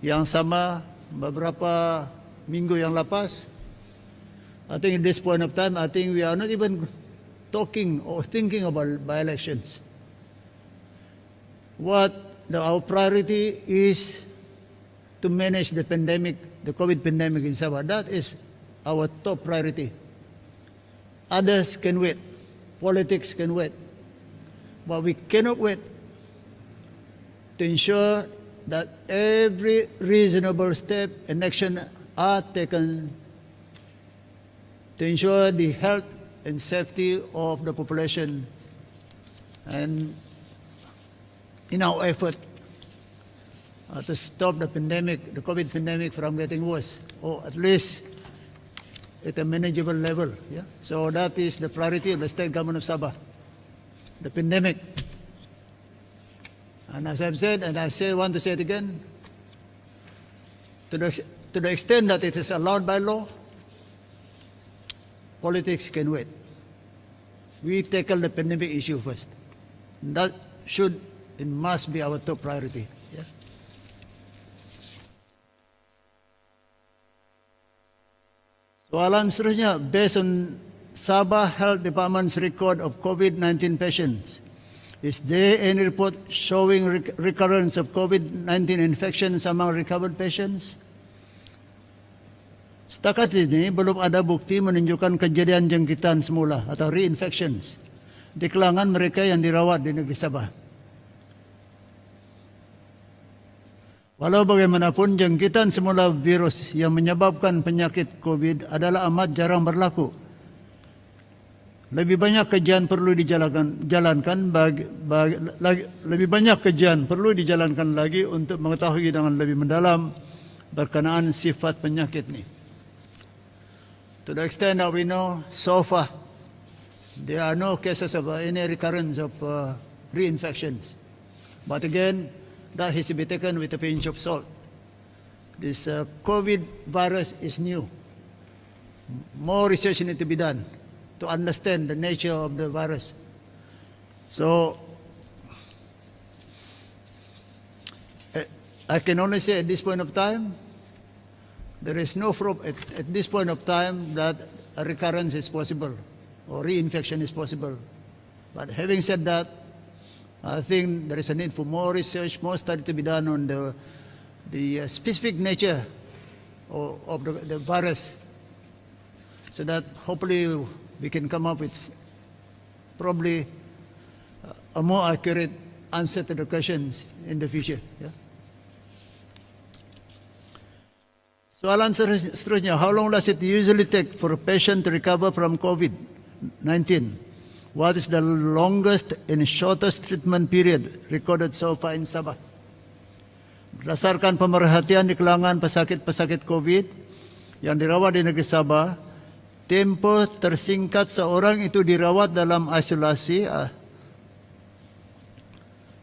yang sama beberapa minggu yang lepas, I think at this point of time, I think we are not even talking or thinking about by-elections. Our priority is to manage the pandemic, the COVID pandemic in Sabah. That is our top priority. Others can wait. Politics can wait. But we cannot wait to ensure that every reasonable step and action are taken to ensure the health and safety of the population, and in our effort to stop the pandemic, the COVID pandemic from getting worse, or at least at a manageable level. Yeah? So that is the priority of the state government of Sabah, the pandemic. And as I've said, and want to say it again, to the extent that it is allowed by law, politics can wait. We tackle the pandemic issue first. That should and must be our top priority. Yeah? Soalan seterusnya, based on Sabah Health Department's record of COVID-19 patients, is there any report showing recurrence of COVID-19 infections among recovered patients? Setakat ini belum ada bukti menunjukkan kejadian jangkitan semula atau reinfections di kalangan mereka yang dirawat di negeri Sabah. Walau bagaimanapun, jangkitan semula virus yang menyebabkan penyakit COVID adalah amat jarang berlaku. Lebih banyak kajian perlu dijalankan lagi untuk mengetahui dengan lebih mendalam berkenaan sifat penyakit ini. To the extent that we know, so far, there are no cases of any recurrence of reinfections. But again, that has to be taken with a pinch of salt. This COVID virus is new. More research needs to be done to understand the nature of the virus. So, I can only say at this point of time, there is no proof at this point of time that a recurrence is possible or reinfection is possible. But having said that, I think there is a need for more research, more study to be done on the specific nature of the virus, so that hopefully we can come up with probably a more accurate answer to the questions in the future. Yeah? Soalan seterusnya, how long does it usually take for a patient to recover from COVID-19? What is the longest and shortest treatment period recorded so far in Sabah? Berdasarkan pemerhatian di kalangan pesakit-pesakit COVID yang dirawat di negeri Sabah, tempo tersingkat seorang itu dirawat dalam isolasi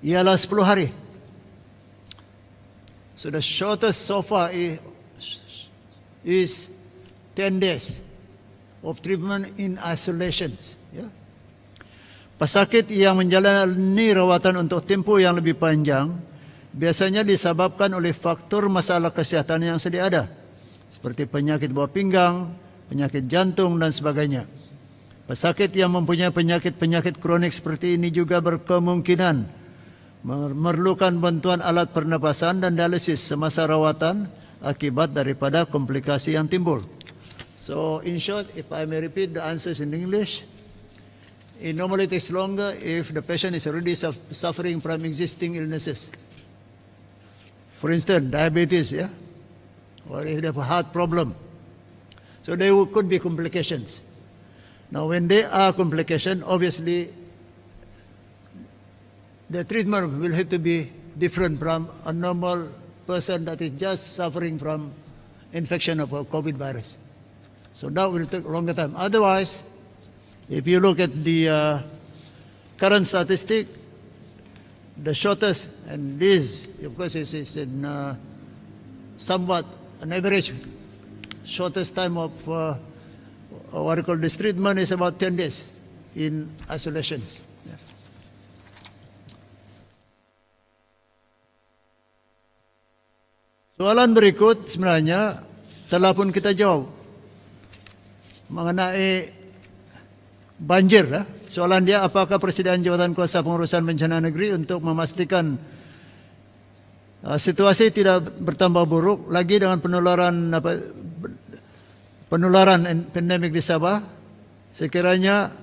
ialah 10 hari. So the shortest so far is 10 days of treatment in isolations. Yeah? Pesakit yang menjalani rawatan untuk tempoh yang lebih panjang biasanya disebabkan oleh faktor masalah kesihatan yang sedia ada, seperti penyakit buah pinggang, penyakit jantung dan sebagainya. Pesakit yang mempunyai penyakit-penyakit kronik seperti ini juga berkemungkinan memerlukan bantuan alat pernapasan dan dialisis semasa rawatan akibat daripada komplikasi yang timbul. So in short, if I may repeat the answers in English, it normally takes longer if the patient is already suffering from existing illnesses. For instance, diabetes, yeah? Or if they have a heart problem. So there could be complications. Now when there are complications, obviously the treatment will have to be different from a normal person that is just suffering from infection of a COVID virus. So that will take a longer time. Otherwise, if you look at the current statistic, the shortest, and this, of course, is in somewhat an average shortest time of what we call this treatment is about 10 days in isolations. Yeah. Soalan berikut sebenarnya telah pun kita jawab mengenai banjir. Soalan dia, apakah persediaan jawatan kuasa pengurusan bencana negeri untuk memastikan situasi tidak bertambah buruk lagi dengan penularan pandemik di Sabah, sekiranya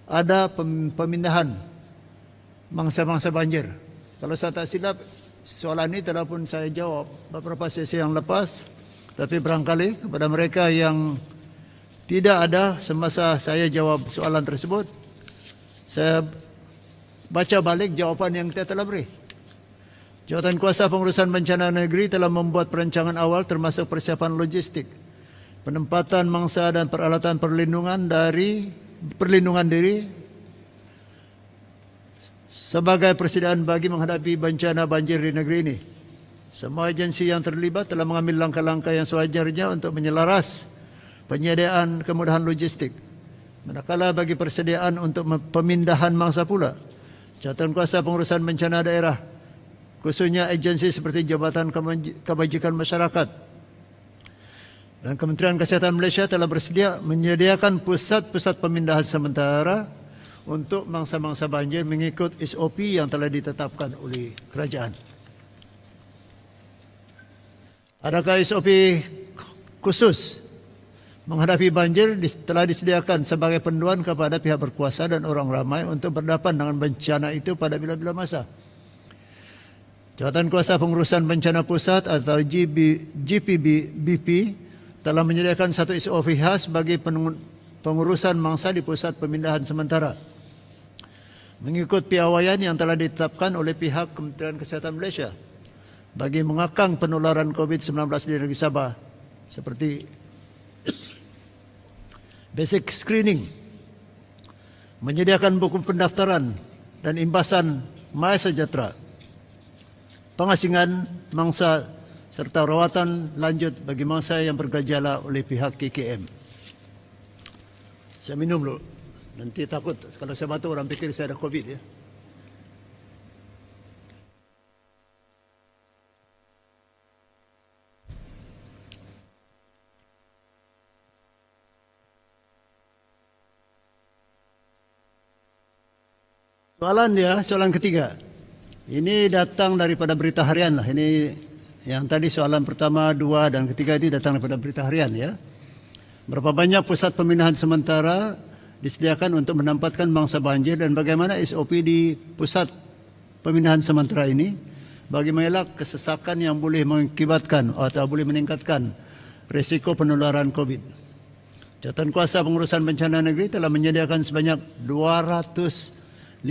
ada pemindahan mangsa-mangsa banjir. Kalau saya tak silap, soalan ini telah pun saya jawab beberapa sesi yang lepas, tapi barangkali kepada mereka yang tidak ada semasa saya jawab soalan tersebut, saya baca balik jawapan yang kita telah beri. Jawatan Kuasa Pengurusan Bencana Negeri telah membuat perancangan awal termasuk persiapan logistik, penempatan mangsa dan peralatan perlindungan diri sebagai persediaan bagi menghadapi bencana banjir di negeri ini. Semua agensi yang terlibat telah mengambil langkah-langkah yang sewajarnya untuk menyelaras penyediaan kemudahan logistik. Manakala bagi persediaan untuk pemindahan mangsa pula, Jawatan Kuasa Pengurusan Bencana Daerah, khususnya agensi seperti Jabatan Kebajikan Masyarakat dan Kementerian Kesihatan Malaysia telah bersedia menyediakan pusat-pusat pemindahan sementara untuk mangsa-mangsa banjir mengikut SOP yang telah ditetapkan oleh kerajaan. Adakah SOP khusus menghadapi banjir telah disediakan sebagai panduan kepada pihak berkuasa dan orang ramai untuk berhadapan dengan bencana itu pada bila-bila masa? Jawatan Kuasa Pengurusan Bencana Pusat atau GPBP telah menyediakan satu SOP khas bagi pengurusan mangsa di pusat pemindahan sementara, mengikut piawaian yang telah ditetapkan oleh pihak Kementerian Kesihatan Malaysia bagi mengekang penularan COVID-19 di negeri Sabah, seperti basic screening, menyediakan buku pendaftaran dan imbasan MySejahtera, pengasingan mangsa serta rawatan lanjut bagi mangsa yang bergejala oleh pihak KKM. Saya minum dulu, nanti takut kalau saya batuk orang pikir saya ada COVID ya. Soalan ketiga. Ini datang daripada berita harian lah. Ini yang tadi soalan pertama, dua dan ketiga ini datang daripada berita harian ya. Berapa banyak pusat pemindahan sementara disediakan untuk menempatkan mangsa banjir dan bagaimana SOP di pusat pemindahan sementara ini bagi mengelak kesesakan yang boleh mengakibatkan atau boleh meningkatkan risiko penularan COVID. Jawatan Kuasa Pengurusan Bencana Negeri telah menyediakan sebanyak 215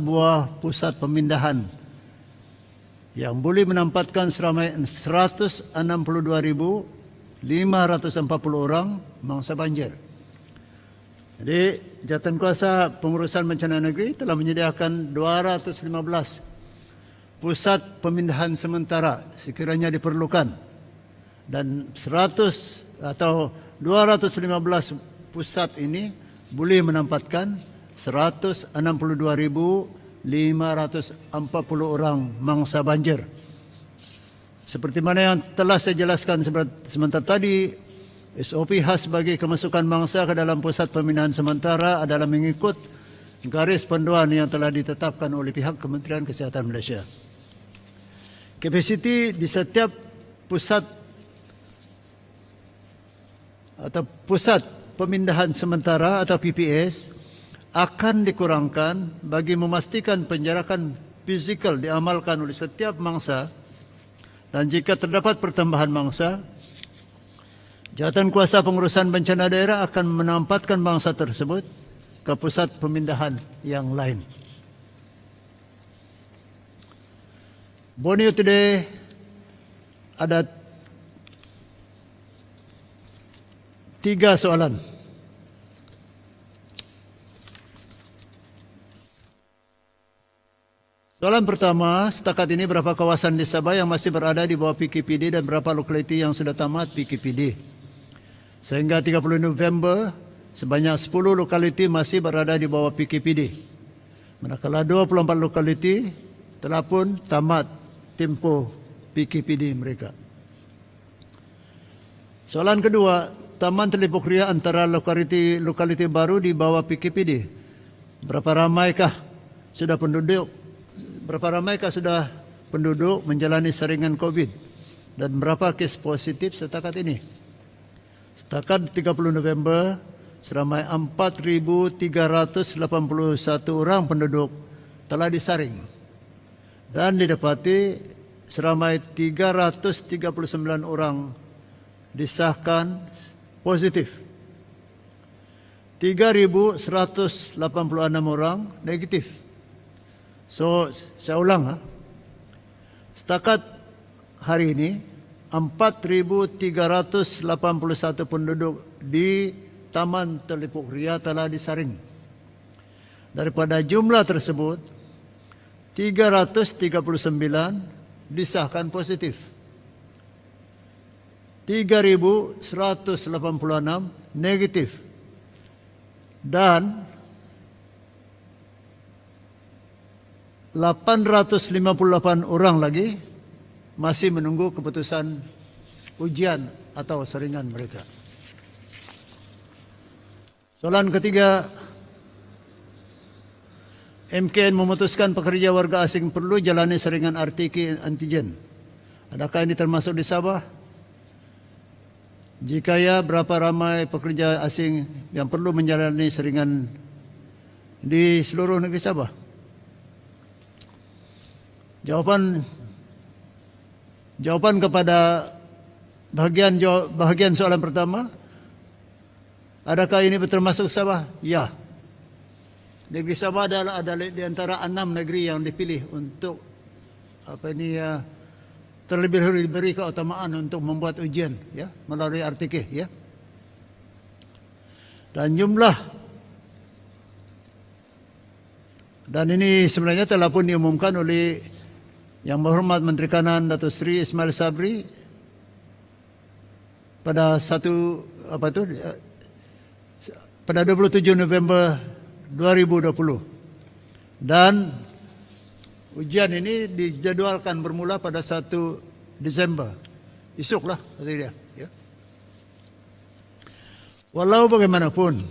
buah pusat pemindahan yang boleh menempatkan seramai 162,540 orang mangsa banjir. Jadi, Jawatan Kuasa Pengurusan Bencana Negeri telah menyediakan 215 pusat pemindahan sementara sekiranya diperlukan, dan 215 pusat ini boleh menempatkan 162,540 orang mangsa banjir. Seperti mana yang telah saya jelaskan sebentar tadi, SOP khas bagi kemasukan mangsa ke dalam pusat pemindahan sementara adalah mengikut garis panduan yang telah ditetapkan oleh pihak Kementerian Kesihatan Malaysia. Kapasiti di setiap pusat pemindahan sementara atau PPS akan dikurangkan bagi memastikan penjarakan fizikal diamalkan oleh setiap mangsa, dan jika terdapat pertambahan mangsa, Jawatan Kuasa Pengurusan Bencana Daerah akan menempatkan mangsa tersebut ke pusat pemindahan yang lain. Borneo today ada 3 soalan. Soalan pertama, setakat ini berapa kawasan di Sabah yang masih berada di bawah PKPD dan berapa lokaliti yang sudah tamat PKPD? Sehingga 30 November, sebanyak 10 lokaliti masih berada di bawah PKPD. Manakala 24 lokaliti telah pun tamat tempoh PKPD mereka. Soalan kedua, Taman Telipuk Ria antara lokaliti baru di bawah PKPD. Berapa ramaikah sudah penduduk menjalani saringan COVID dan berapa kes positif setakat ini? Setakat 30 November, seramai 4.381 orang penduduk telah disaring dan didapati seramai 339 orang disahkan positif. 3.186 orang negatif. So, saya ulang. Setakat hari ini, 4.381 penduduk di Taman Telipuk Ria telah disaring. Daripada jumlah tersebut, 339 disahkan positif. 3.186 negatif. Dan 858 orang lagi masih menunggu keputusan ujian atau saringan mereka. Soalan ketiga, MKN memutuskan pekerja warga asing perlu jalani saringan RT antigen. Adakah ini termasuk di Sabah? Jika ya, berapa ramai pekerja asing yang perlu menjalani saringan di seluruh negeri Sabah? Jawaban kepada bahagian soalan pertama, adakah ini termasuk Sabah? Ya. Negeri Sabah adalah di antara 6 negeri yang dipilih untuk terlebih dahulu diberi keutamaan untuk membuat ujian ya melalui RTK ya. Dan ini sebenarnya telah pun diumumkan oleh Yang Berhormat Menteri Kanan Datuk Seri Ismail Sabri pada 27 November 2020. Dan ujian ini dijadwalkan bermula pada 1 Desember. Esoklah kata dia, ya. Walau bagaimanapun,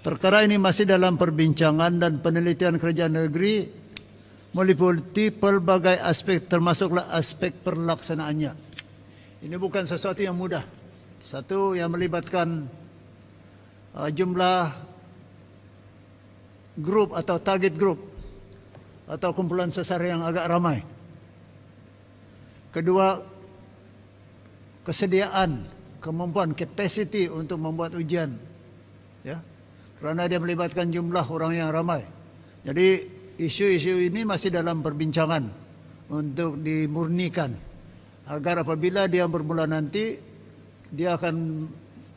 perkara ini masih dalam perbincangan dan penelitian kerajaan negeri meliputi pelbagai aspek, termasuklah aspek perlaksanaannya. Ini bukan sesuatu yang mudah. Satu yang melibatkan jumlah grup atau target grup atau kumpulan sasaran yang agak ramai. Kedua, kesediaan, kemampuan, capacity untuk membuat ujian. Ya. Kerana dia melibatkan jumlah orang yang ramai. Jadi isu-isu ini masih dalam perbincangan untuk dimurnikan agar apabila dia bermula nanti dia akan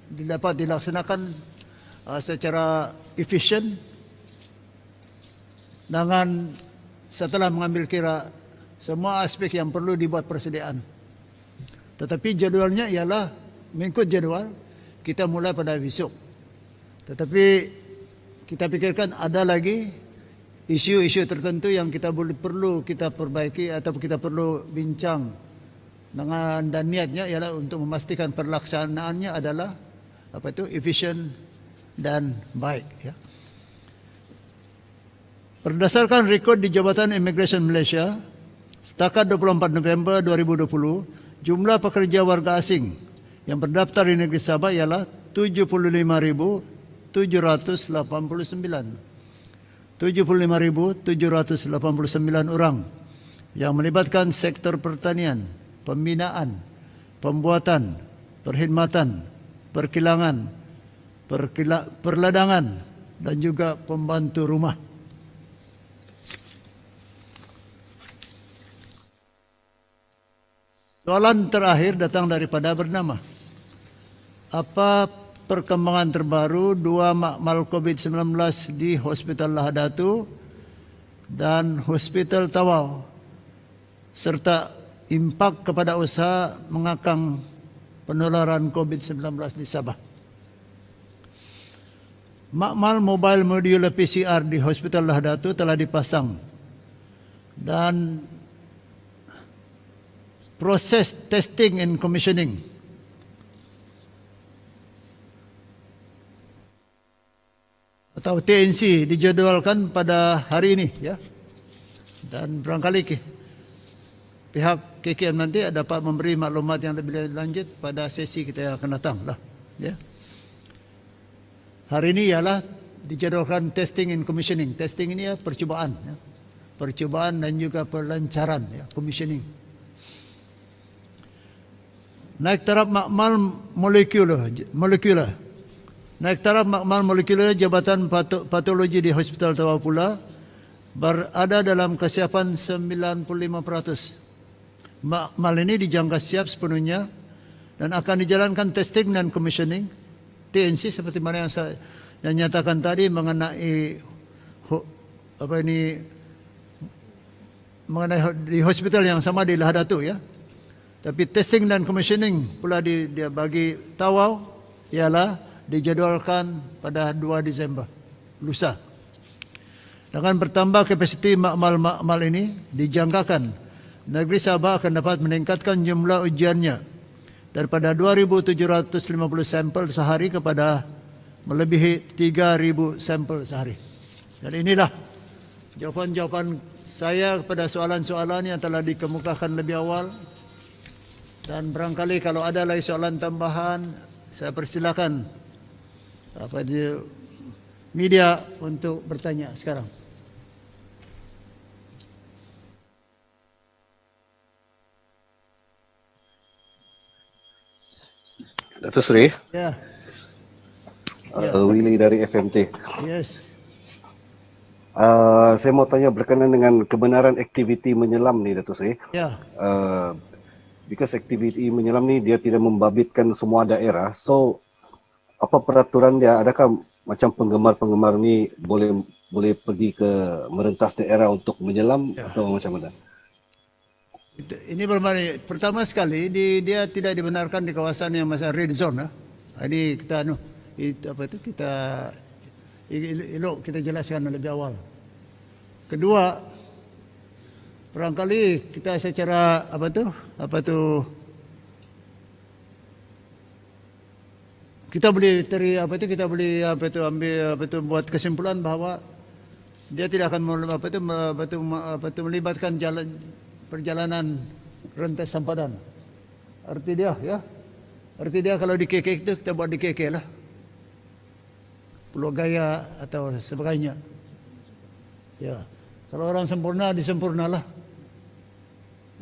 dapat dilaksanakan secara efisien dengan setelah mengambil kira semua aspek yang perlu dibuat persediaan. Tetapi jadualnya ialah mengikut jadual kita mulai pada besok. Tetapi kita pikirkan ada lagi isu-isu tertentu yang perlu kita perbaiki atau kita perlu bincang dengan, dan niatnya ialah untuk memastikan perlaksanaannya adalah efisien dan baik ya. Berdasarkan rekod di Jabatan Imigresen Malaysia, setakat 24 November 2020, jumlah pekerja warga asing yang berdaftar di negeri Sabah ialah 75,789. 75,789 orang yang melibatkan sektor pertanian, pembinaan, pembuatan, perkhidmatan, perkilangan, perladangan dan juga pembantu rumah. Soalan terakhir datang daripada bernama, apa perkembangan terbaru 2 makmal COVID-19 di Hospital Lahad Datu dan Hospital Tawau serta impak kepada usaha mengekang penularan COVID-19 di Sabah. Makmal mobile modular PCR di Hospital Lahadatu telah dipasang dan proses testing and commissioning atau TNC dijadwalkan pada hari ini, ya. Dan barangkali pihak KKM nanti dapat memberi maklumat yang lebih lanjut pada sesi kita yang akan datang lah, ya. Hari ini ialah dijadwalkan testing and commissioning. Testing ini ya percubaan, ya. Percubaan dan juga pelancaran, ya, commissioning. Naik taraf makmal molekular. Naik taraf makmal molekular Jabatan Patologi di Hospital Tawau pula berada dalam kesiapan 95%. Makmal ini dijangka siap sepenuhnya dan akan dijalankan testing dan commissioning TNC seperti mana yang saya nyatakan tadi mengenai di hospital yang sama di Lahadatu, ya. Tapi testing dan commissioning pula dia bagi Tawau ialah dijadwalkan pada 2 Disember lusa. Dengan bertambah kapasiti makmal ini dijangkakan negeri Sabah akan dapat meningkatkan jumlah ujiannya daripada 2,750 sampel sehari kepada melebihi 3,000 sampel sehari. Dan inilah jawapan-jawapan saya kepada soalan-soalan yang telah dikemukakan lebih awal. Dan barangkali kalau ada lagi soalan tambahan, saya persilakan media untuk bertanya sekarang. Datuk Seri, Ya. Willy dari FMT. Yes. Saya mau tanya berkenaan dengan kebenaran aktiviti menyelam ni, Datuk Seri. Ya. Because aktiviti menyelam ni dia tidak membabitkan semua daerah. So, apa peraturan dia? Adakah macam penggemar-penggemar ni boleh pergi ke merentas daerah untuk menyelam, ya, atau macam mana? Ini berbalik. Pertama sekali dia tidak dibenarkan di kawasan yang masih red zone. Ini kita kita jelaskan lebih awal. Kedua, barangkali kita secara kita boleh buat kesimpulan bahawa dia tidak akan melibatkan perjalanan rentas sempadan. Arti dia kalau di KK itu kita buat di KK lah. Pulau Gaya atau sebagainya. Ya. Kalau orang sempurna disempurnalah.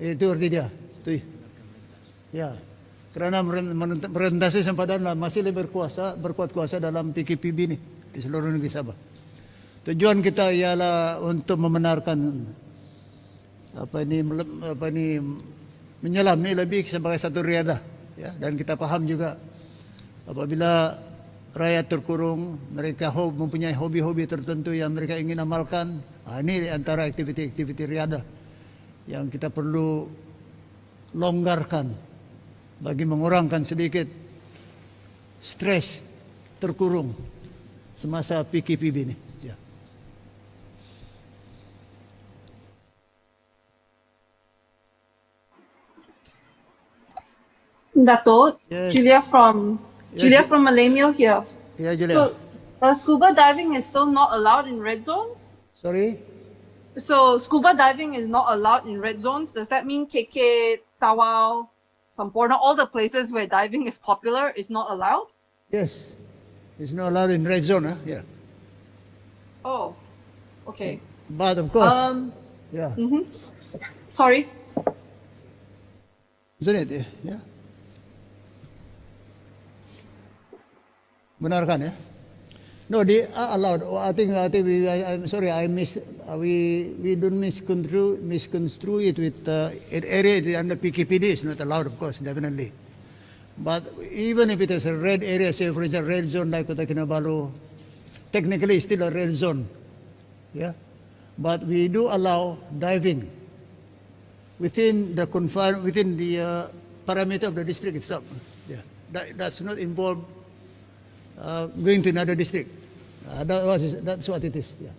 Itu arti dia. Itu. Ya. Kerana merentasi sempadan lah masih lebih berkuat kuasa dalam PKPB ni di seluruh negeri Sabah. Tujuan kita ialah untuk membenarkan menyelam ni lebih sebagai satu riadah, ya, dan kita faham juga apabila rakyat terkurung, mereka mempunyai hobi-hobi tertentu yang mereka ingin amalkan. Ini antara aktiviti-aktiviti riadah yang kita perlu longgarkan bagi mengurangkan sedikit stres terkurung semasa PKPB ini. Ya. Dato, Yes. Julia from Yes, Malamio here. Ya, Julia. So, scuba diving is still not allowed in red zones? Sorry. So, scuba diving is not allowed in red zones. Does that mean KK, Tawau, Samporna, all the places where diving is popular is not allowed? Yes. It's not allowed in red zone, yeah. Oh, okay. But of course, yeah. Sorry. Isn't it? Yeah. Benarkan, ya? No, they are allowed. I think I'm sorry. We don't misconstrue it with an area under PKPD is not allowed, of course, definitely. But even if it is a red area, say for example, red zone like Kota Kinabalu, technically it's still a red zone, yeah. but we do allow diving within the parameter of the district itself. Yeah, that's not involved going to another district. That's what it is. Yeah.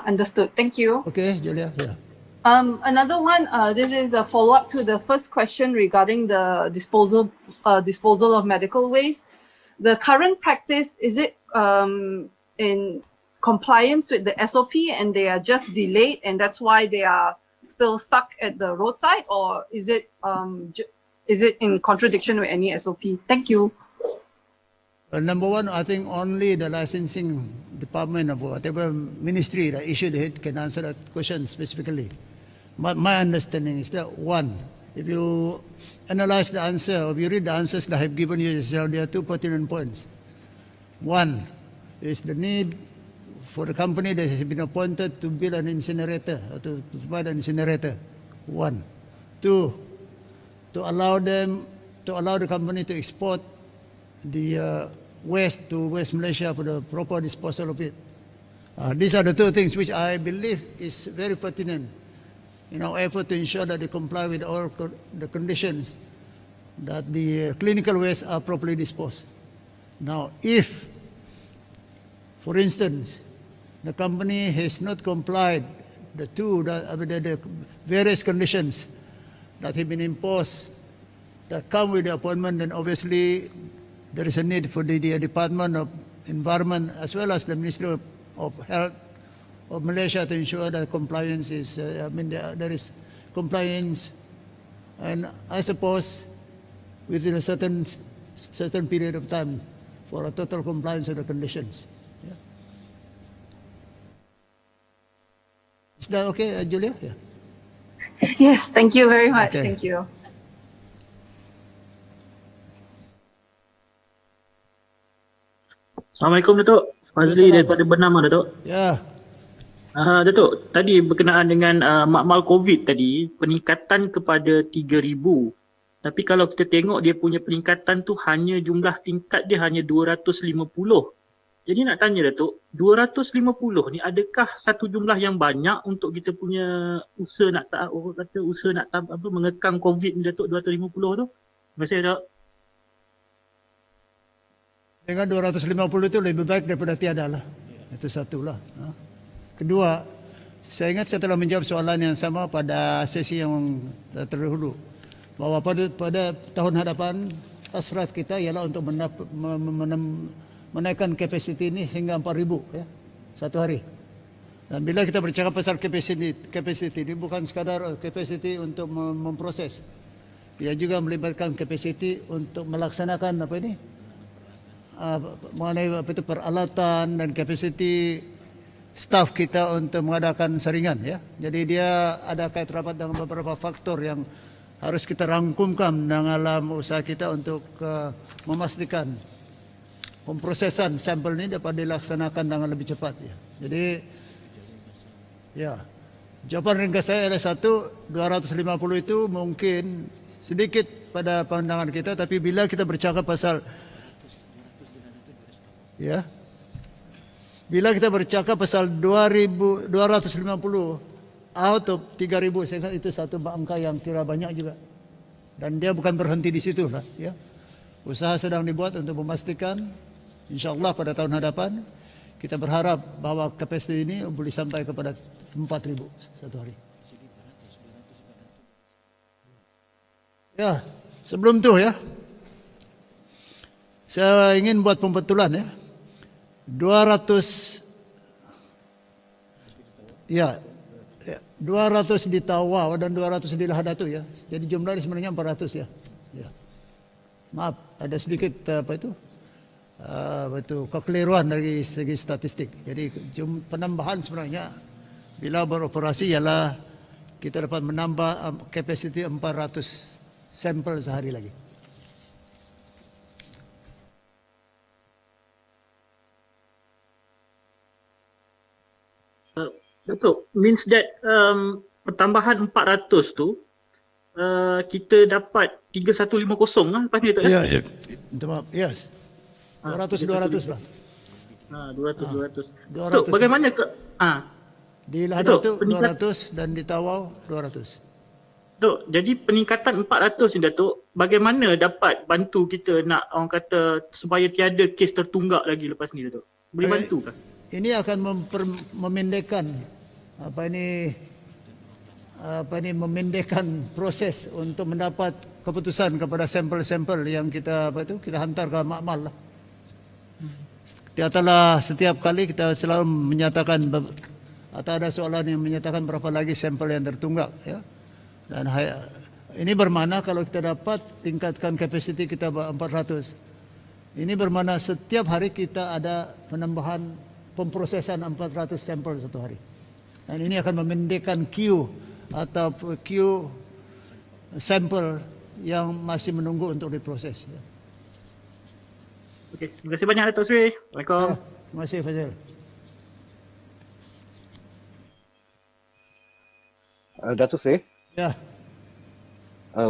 Understood. Thank you. Okay, Julia. Yeah. Another one, this is a follow-up to the first question regarding the disposal of medical waste. The current practice, is it in compliance with the SOP and they are just delayed and that's why they are still stuck at the roadside, or is it in contradiction with any SOP? Thank you. Well, number one, I think only the licensing department of whatever ministry that issued it can answer that question specifically. But my understanding is that one, if you analyze the answer, or if you read the answers that I have given you, there are two pertinent points. One is the need for the company that has been appointed to build an incinerator, or to provide an incinerator. One. Two, to allow the company to export the waste to West Malaysia for the proper disposal of it. These are the two things which I believe is very pertinent in our effort to ensure that they comply with all the conditions that the clinical waste are properly disposed. Now, if, for instance, the company has not complied the various conditions that have been imposed that come with the appointment, then obviously there is a need for the Department of Environment as well as the Ministry of Health of Malaysia to ensure that compliance is, there is compliance, and I suppose within a certain period of time for a total compliance of the conditions. Yeah. Is that okay, Julia? Yeah. Yes, thank you very much. Okay. Thank you. Assalamualaikum Datuk. Fazli daripada Bernama Datuk. Ya. Datuk, tadi berkenaan dengan makmal COVID tadi, peningkatan kepada 3,000. Tapi kalau kita tengok dia punya peningkatan tu hanya jumlah tingkat dia hanya 250. Jadi nak tanya Datuk, 250 ni adakah satu jumlah yang banyak untuk kita punya usaha nak mengekang COVID ni Datuk, 250 tu? Terima kasih Datuk. Dengan 250 itu lebih baik daripada tiada lah. Itu satulah. Kedua, saya ingat saya telah menjawab soalan yang sama pada sesi yang terdahulu. Bahawa pada tahun hadapan, hasrat kita ialah untuk menaikkan kapasiti ini hingga 4,000 ya, satu hari. Dan bila kita bercakap pasal kapasiti ini bukan sekadar kapasiti untuk memproses. Dia juga melibatkan kapasiti untuk melaksanakan mengenai peralatan dan kapasiti staf kita untuk mengadakan saringan ya. Jadi dia ada kait rapat dengan beberapa faktor yang harus kita rangkumkan dalam usaha kita untuk memastikan pemprosesan sampel ini dapat dilaksanakan dengan lebih cepat ya. Jadi ya, jawapan ringkas saya adalah 250 itu mungkin sedikit pada pandangan kita, tapi bila kita bercakap pasal ya, bila kita bercakap pasal 250 out of 3,000, saya kata itu satu angka yang kira banyak juga. Dan dia bukan berhenti di situ lah. Ya. Usaha sedang dibuat untuk memastikan, insyaAllah pada tahun hadapan, kita berharap bahawa kapasiti ini boleh sampai kepada 4,000 satu hari. Ya, sebelum itu ya, saya ingin buat pembetulan ya. 200 di Tawau dan 200 di Lahadatu ya. Jadi jumlahnya sebenarnya 400 ya. Ya. Maaf, ada sedikit kekeliruan dari segi statistik. Jadi penambahan sebenarnya bila beroperasi ialah kita dapat menambah kapasiti 400 sampel sehari lagi. Datuk, means that pertambahan 400 tu kita dapat 3,150 lah lepas ni Datuk Ya, minta maaf. Yes. 200 lah. 200. 200. Tok, bagaimana ke Di Lahadau Betul, tu peningkat- 200 dan di Tawau 200. Tok, jadi peningkatan 400 ni Datuk, bagaimana dapat bantu kita nak orang kata supaya tiada kes tertunggak lagi lepas ni Datuk? Boleh Eh, bantu kah? Ini akan memendekkan memendekkan proses untuk mendapat keputusan kepada sampel-sampel yang kita kita hantar ke makmal lah. Setiap kali kita selalu menyatakan atau ada soalan yang menyatakan berapa lagi sampel yang tertunggak ya. Dan ini bermakna kalau kita dapat tingkatkan kapasiti kita 400. Ini bermakna setiap hari kita ada penambahan pemprosesan 400 sampel satu hari. Dan ini akan memendekkan queue atau queue sampel yang masih menunggu untuk diproses. Ya. Okey, terima kasih banyak Datuk Sri. Assalamualaikum. Terima kasih Fazil. Datuk Sri, Ya,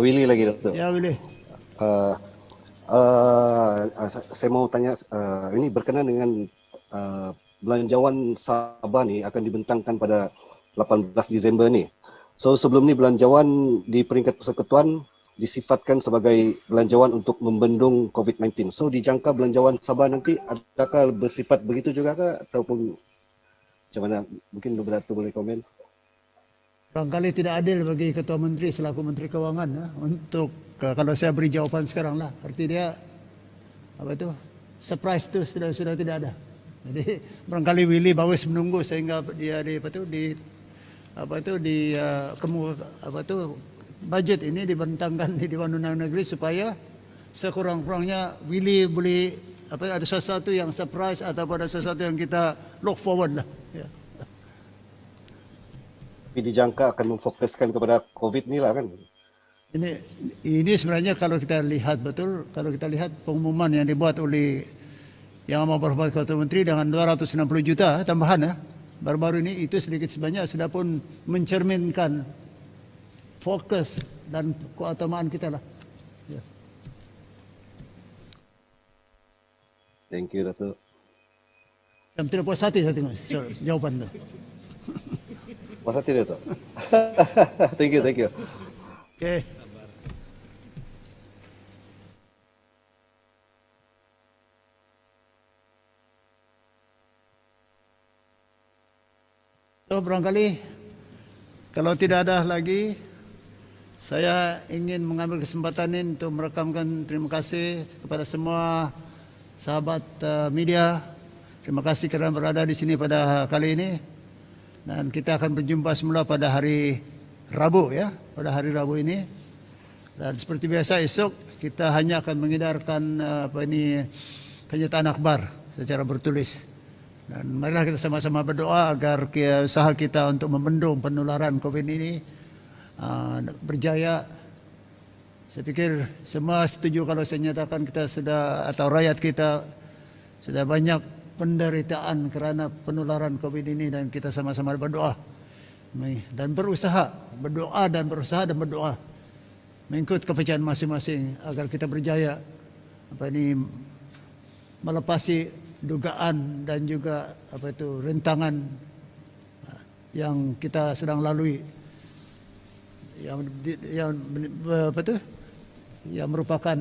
Willy lagi Datuk. ya boleh. Uh, saya mau tanya, ini berkenaan dengan belanjawan Sabah ni akan dibentangkan pada 18 Disember ni. So sebelum ni belanjawan di peringkat persekutuan disifatkan sebagai belanjawan untuk membendung COVID-19. So dijangka belanjawan Sabah nanti adakah bersifat begitu juga kah ataupun macam mana? Mungkin Datuk boleh komen. Barangkali tidak adil bagi Ketua Menteri selaku Menteri Kewangan ya, untuk kalau saya beri jawapan sekarang lah. Arti dia surprise tu sudah tidak ada. Jadi barangkali Willy bagus menunggu sehingga dia budget ini dibentangkan di Dewan Undangan Negeri supaya sekurang-kurangnya Willy boleh ada sesuatu yang surprise atau ada sesuatu yang kita look forward lah. Ya. Tapi dijangka akan memfokuskan kepada COVID ni lah kan. Ini sebenarnya kalau kita lihat pengumuman yang dibuat oleh Yang Amat Berhormat Ketua Menteri dengan 260 juta tambahan baru-baru ini itu sedikit sebanyak sudah pun mencerminkan fokus dan keutamaan kita lah. Ya. Thank you Datuk. Yang tidak puas hati saya tengok jawapan tu. Puas hati Datuk. Thank you. Okay. So barangkali kalau tidak ada lagi, saya ingin mengambil kesempatan ini untuk merekamkan terima kasih kepada semua sahabat media. Terima kasih kerana berada di sini pada kali ini. Dan kita akan berjumpa semula pada hari Rabu ya, pada hari Rabu ini. Dan seperti biasa esok kita hanya akan mengedarkan kenyataan akhbar secara bertulis. Dan marilah kita sama-sama berdoa agar usaha kita untuk membendung penularan COVID ini berjaya. Saya pikir semua setuju kalau saya nyatakan kita sudah atau rakyat kita sudah banyak penderitaan kerana penularan COVID ini dan kita sama-sama berdoa dan berusaha berdoa mengikut kepercayaan masing-masing agar kita berjaya melepasi dugaan dan juga rintangan yang kita sedang lalui yang merupakan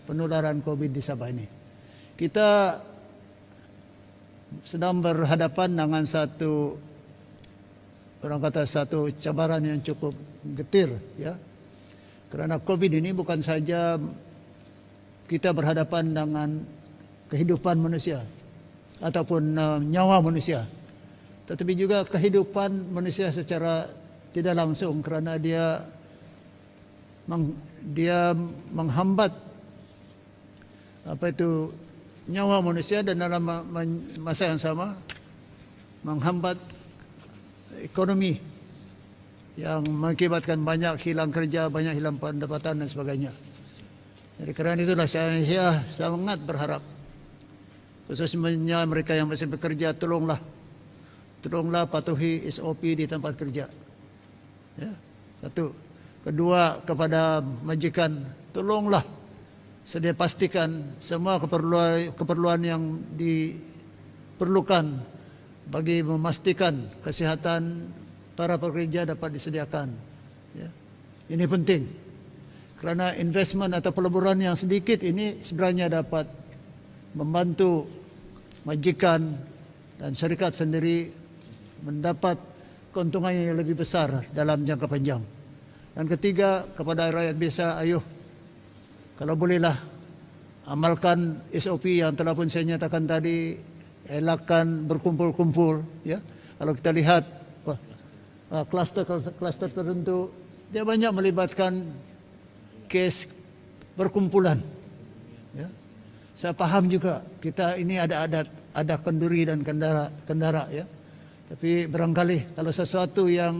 penularan COVID di Sabah ini. Kita sedang berhadapan dengan satu cabaran yang cukup getir ya. Kerana COVID ini bukan saja kita berhadapan dengan kehidupan manusia ataupun nyawa manusia, tetapi juga kehidupan manusia secara tidak langsung kerana dia menghambat nyawa manusia dan dalam masa yang sama menghambat ekonomi yang mengakibatkan banyak hilang kerja, banyak hilang pendapatan dan sebagainya. Jadi kerana itulah saya sangat berharap khususnya mereka yang masih bekerja, tolonglah patuhi SOP di tempat kerja. Ya, satu. Kedua, kepada majikan, tolonglah sedia pastikan semua keperluan yang perlukan bagi memastikan kesihatan para pekerja dapat disediakan. Ya. Ini penting kerana investment atau peleburan yang sedikit ini sebenarnya dapat membantu majikan dan syarikat sendiri mendapat keuntungan yang lebih besar dalam jangka panjang. Dan ketiga, kepada rakyat biasa, ayo kalau bolehlah amalkan SOP yang telah pun saya nyatakan tadi, elakkan berkumpul-kumpul. Ya, kalau kita lihat kluster tertentu, dia banyak melibatkan kes berkumpulan. Ya. Saya paham juga kita ini ada adat, ada kenduri dan kendara, ya. Tapi barangkali kalau sesuatu yang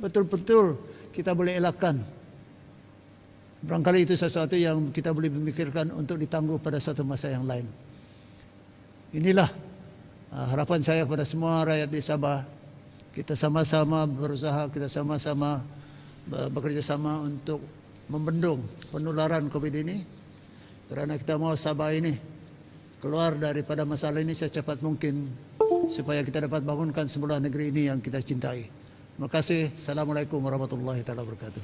betul-betul kita boleh elakkan, barangkali itu sesuatu yang kita boleh memikirkan untuk ditangguh pada satu masa yang lain. Inilah harapan saya kepada semua rakyat di Sabah. Kita sama-sama berusaha, kita sama-sama bekerja sama untuk membendung penularan COVID ini. Kerana kita mahu Sabah ini keluar daripada masalah ini secepat mungkin supaya kita dapat bangunkan semula negeri ini yang kita cintai. Terima kasih. Assalamualaikum warahmatullahi wabarakatuh.